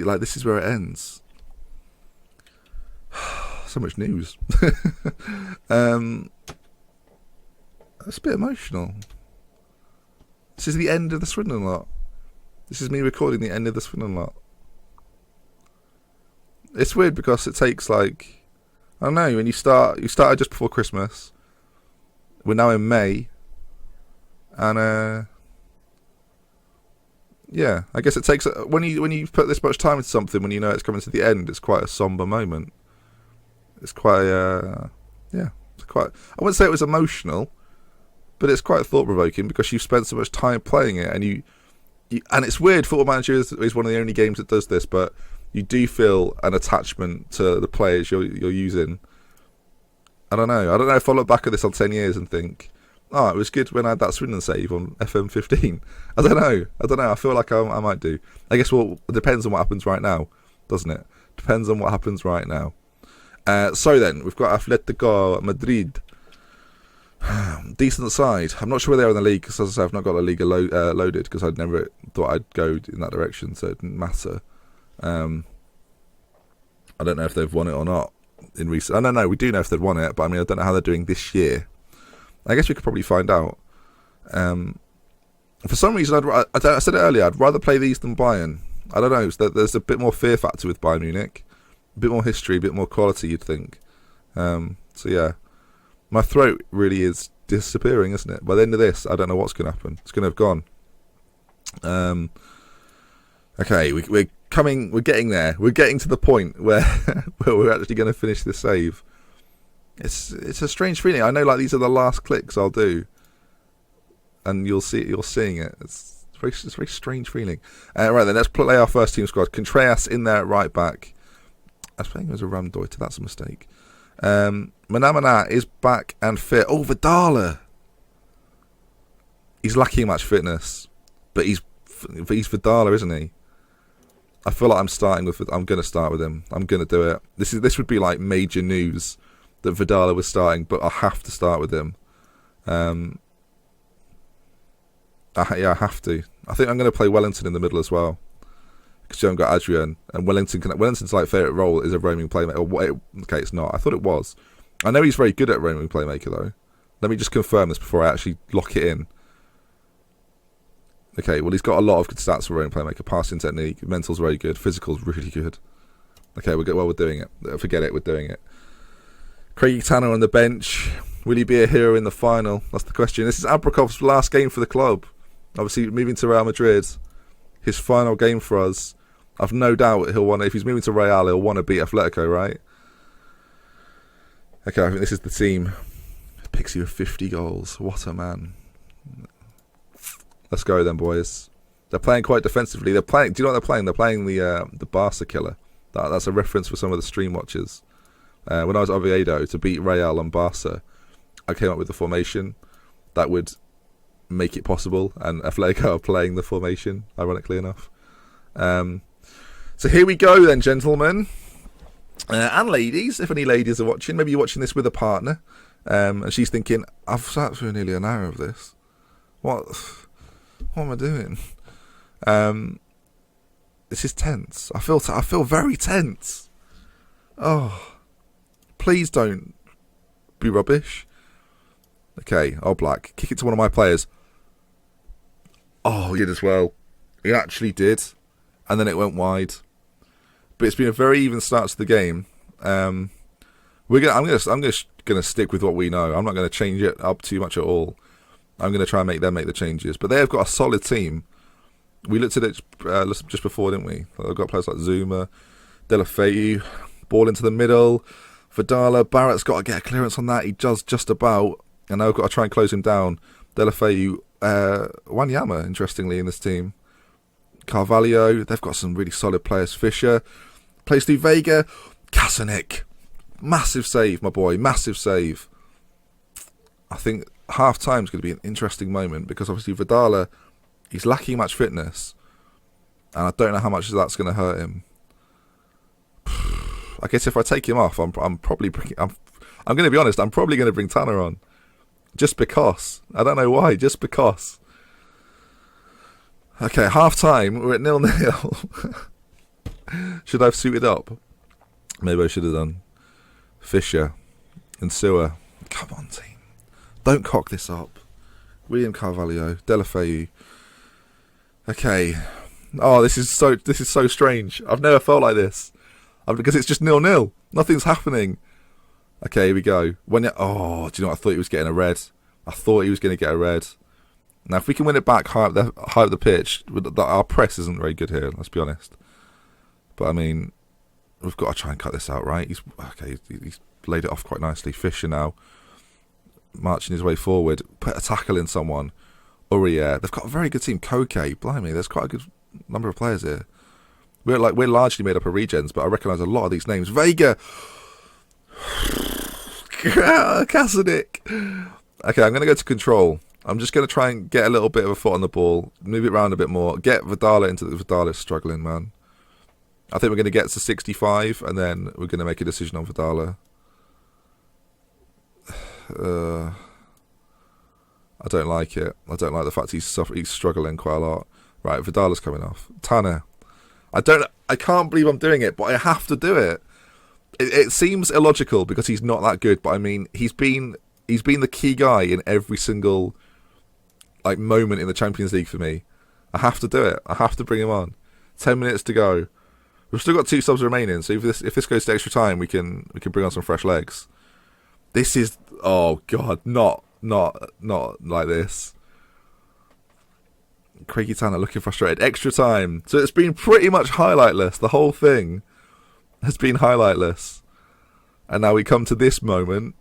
where it ends. So much news. It's a bit emotional. This is the end of the Swindon lot. This is me recording the end of the Swindon lot. It's weird because it takes like, I don't know, when you started just before Christmas. We're now in May. And yeah, I guess it takes, when you put this much time into something, when you know it's coming to the end, it's quite a somber moment. It's quite, it's quite, I wouldn't say it was emotional, but it's quite thought-provoking because you've spent so much time playing it, and you and it's weird, Football Manager is one of the only games that does this, but you do feel an attachment to the players you're using. I don't know if I look back at this on 10 years and think, oh, it was good when I had that Swindon save on FM15. I don't know, I feel like I might do. I guess, well, it depends on what happens right now, doesn't it? Depends on what happens right now. So then, we've got Atletico Madrid. Decent side. I'm not sure where they are in the league, because as I say, I've not got La Liga loaded, because I'd never thought I'd go in that direction, so it didn't matter. I don't know if they've won it or not in recent. I don't know. We do know if they've won it, but I mean, I don't know how they're doing this year. I guess we could probably find out. For some reason, I said it earlier, I'd rather play these than Bayern. I don't know. There's a bit more fear factor with Bayern Munich. A bit more history, a bit more quality, you'd think. So yeah, my throat really is disappearing, isn't it? By the end of this, I don't know what's going to happen. It's going to have gone. Okay, we're getting there. We're getting to the point where we're actually going to finish the save. It's a strange feeling. I know, like, these are the last clicks I'll do, and you're seeing it. It's a very strange feeling. Right then, let's play our first team squad. Contreras in there at right back. I was playing as a Ramdeuter. That's a mistake. Manamana is back and fit. Oh, Vidala. He's lacking much fitness, but he's Vidala, isn't he? I feel like I'm going to start with him. I'm going to do it. This would be like major news that Vidala was starting, but I have to start with him. I have to. I think I'm going to play Wellington in the middle as well, because you haven't got Adrian, and Wellington's like favourite role is a roaming playmaker. Okay, it's not. I thought it was. I know he's very good at roaming playmaker though. Let me just confirm this before I actually lock it in. Okay, well, he's got a lot of good stats for roaming playmaker. Passing technique, mental's very good, physical's really good. Okay, we're doing it. Forget it, we're doing it. Craig Tanner on the bench. Will he be a hero in the final? That's the question. This is Abrakov's last game for the club. Obviously, moving to Real Madrid. His final game for us. I've no doubt he'll want. If he's moving to Real, he'll want to beat Atletico, right? Okay, I think this is the team. Pixie with 50 goals. What a man. Let's go then, boys. They're playing quite defensively. They're playing. Do you know what they're playing? They're playing the Barca killer. That's a reference for some of the stream watchers. When I was at Oviedo to beat Real and Barca, I came up with the formation that would make it possible, and Atletico are playing the formation, ironically enough. So here we go then, gentlemen. And ladies, if any ladies are watching, maybe you're watching this with a partner, and she's thinking, I've sat through nearly an hour of this. What am I doing? This is tense. I feel very tense. Oh, please don't be rubbish. Okay, Black, kick it to one of my players. Oh, he did as well. He actually did, and then it went wide. But it's been a very even start to the game. I'm gonna stick with what we know. I'm not gonna change it up too much at all. I'm gonna try and make them make the changes. But they have got a solid team. We looked at it just before, didn't we? They've got players like Zuma, Deulofeu, ball into the middle. Vidala, Barrett's got to get a clearance on that. He does just about, and now I've got to try and close him down. Deulofeu, Wanyama, interestingly, in this team. Carvalho, they've got some really solid players. Fisher, plays through Vega. Kasanik, massive save, my boy, massive save. I think half-time is going to be an interesting moment because obviously Vidala, he's lacking much fitness, and I don't know how much that's going to hurt him. I guess if I take him off, I'm going to be honest, I'm probably going to bring Tanner on. Just because. I don't know why, just because. Okay, half-time, we're at 0-0. Should I have suited up? Maybe I should have done. Fisher and Sewer. Come on, team. Don't cock this up. William Carvalho, Deulofeu. Okay. Oh, this is so strange. I've never felt like this. Because it's just 0-0. Nothing's happening. Okay, here we go. Do you know what? I thought he was getting a red. I thought he was going to get a red. Now, if we can win it back high up the pitch, our press isn't very good here, let's be honest. But, I mean, we've got to try and cut this out, right? He's laid it off quite nicely. Fisher now, marching his way forward. Put a tackle in someone. Uriah. They've got a very good team. Koke, blimey, there's quite a good number of players here. We're largely made up of regens, but I recognise a lot of these names. Vega! Kasanik! Okay, I'm going to go to control. I'm just going to try and get a little bit of a foot on the ball, move it around a bit more, get Vidala into the... Vidala's struggling, man. I think we're going to get to 65, and then we're going to make a decision on Vidala. I don't like it. I don't like the fact he's struggling quite a lot. Right, Vidala's coming off. Tanner. I can't believe I'm doing it, but I have to do it. It seems illogical because he's not that good, but I mean, he's been the key guy in every single moment in the Champions League for me. I have to do it. I have to bring him on. 10 minutes to go. We've still got 2 subs remaining, so if this goes to extra time, we can bring on some fresh legs. This is, oh god, not like this. Craigie Tanner looking frustrated. Extra time. So it's been pretty much highlightless. The whole thing has been highlightless. And now we come to this moment.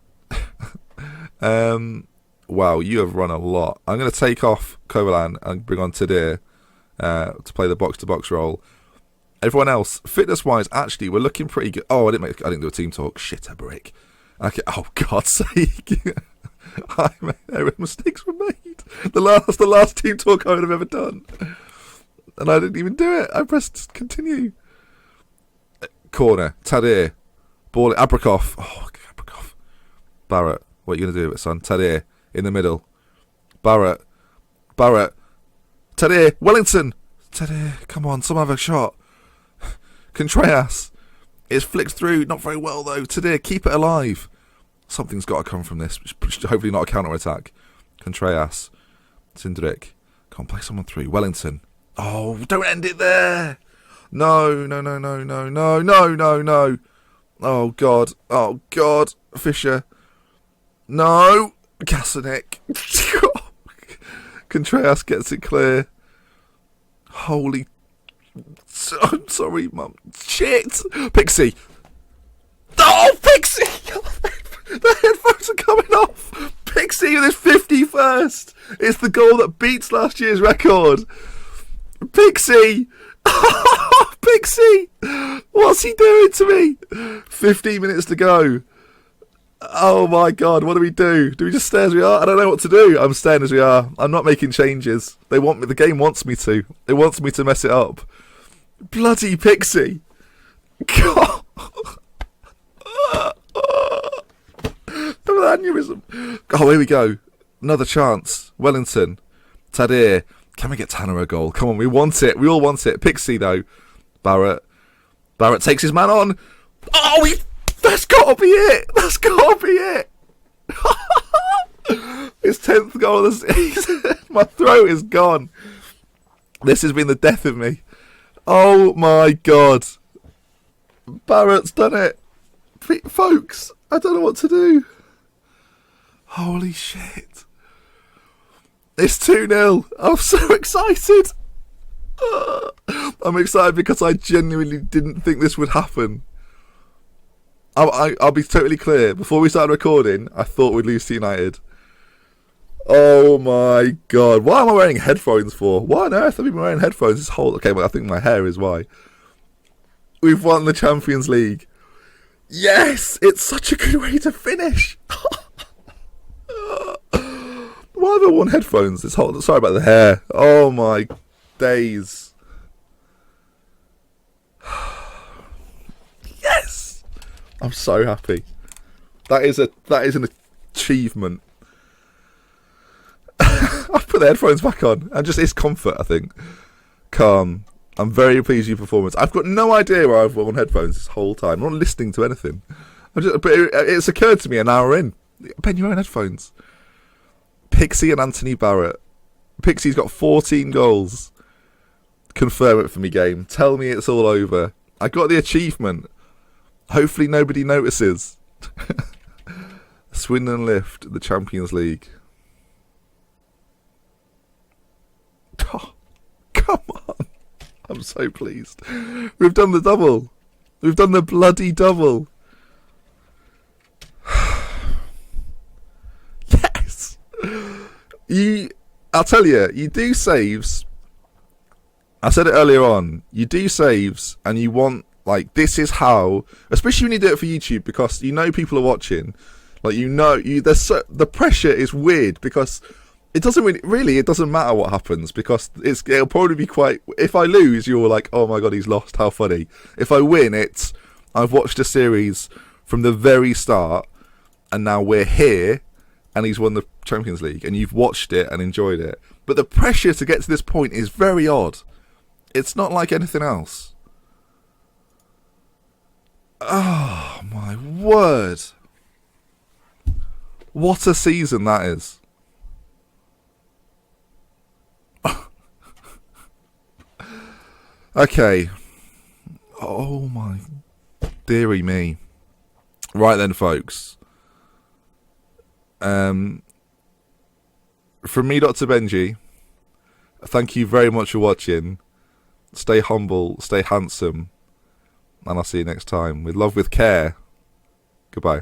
Wow, you have run a lot. I'm going to take off Kovalan and bring on Tadir to play the box-to-box role. Everyone else, fitness-wise, actually, we're looking pretty good. Oh, I didn't do a team talk. Shit, a brick. Okay. Oh, God's sake. Mistakes were made. The last team talk I would have ever done. And I didn't even do it. I pressed continue. Corner. Tadir. Ball. Abrakov. Oh, Abrakov. Barrett. What are you going to do with it, son? Tadir. In the middle. Barrett. Tadir. Wellington. Tadir. Come on. Some other shot. Contreras. It's flicked through. Not very well, though. Tadir. Keep it alive. Something's got to come from this. Hopefully not a counter-attack. Contreras. Cindric. Can't play someone through. Wellington. Oh, don't end it there. No. Oh, God. Fisher. No. Kasanik. Contreras gets it clear. Holy... I'm sorry, Mum. Shit. Pixie. Oh, Pixie. The headphones are coming off. Pixie with his 51st. It's the goal that beats last year's record. Pixie. Pixie. What's he doing to me? 15 minutes to go. Oh my God, what do we do? Do we just stay as we are? I don't know what to do. I'm staying as we are. I'm not making changes. They want me. The game wants me to. It wants me to mess it up. Bloody Pixie. God. Aneurysm. Oh, here we go. Another chance. Wellington. Tadir. Can we get Tanner a goal? Come on, we want it. We all want it. Pixie, though. Barrett. Barrett takes his man on. Oh, that's got to be it. That's got to be it. His 10th goal of the season. My throat is gone. This has been the death of me. Oh, my God. Barrett's done it. Folks, I don't know what to do. Holy shit. It's 2-0. I'm so excited. I'm excited because I genuinely didn't think this would happen. I'll be totally clear. Before we started recording, I thought we'd lose to United. Oh my God. Why am I wearing headphones for? Why on earth have I been wearing headphones this whole... Okay, well, I think my hair is why. We've won the Champions League. Yes! It's such a good way to finish. Why have I worn headphones this whole... Sorry about the hair. Oh my days. Yes! I'm so happy. That is an achievement. I put the headphones back on. And just, it's comfort, I think. Calm. I'm very pleased with your performance. I've got no idea where I've worn headphones this whole time. I'm not listening to anything. But it's occurred to me an hour in. Ben, you're wearing headphones. Pixie and Anthony Barrett. Pixie's got 14 goals. Confirm it for me, game. Tell me it's all over. I got the achievement. Hopefully nobody notices. Swindon lift the Champions League. Oh, come on. I'm so pleased. We've done the double. We've done the bloody double. Yes. I'll tell you, you do saves. I said it earlier on. You do saves and you want, like, this is how, especially when you do it for YouTube, because you know people are watching. Like, the pressure is weird because it doesn't really it doesn't matter what happens because it'll probably be quite... If I lose, you're like, oh my God, he's lost, how funny. If I win, I've watched a series from the very start and now we're here and he's won the Champions League and you've watched it and enjoyed it. But the pressure to get to this point is very odd. It's not like anything else. Oh my word. What a season that is. Okay. Oh my dearie me. Right then, folks. From me, Dr. Benji, thank you very much for watching. Stay humble, stay handsome, and I'll see you next time. With love, with care. Goodbye.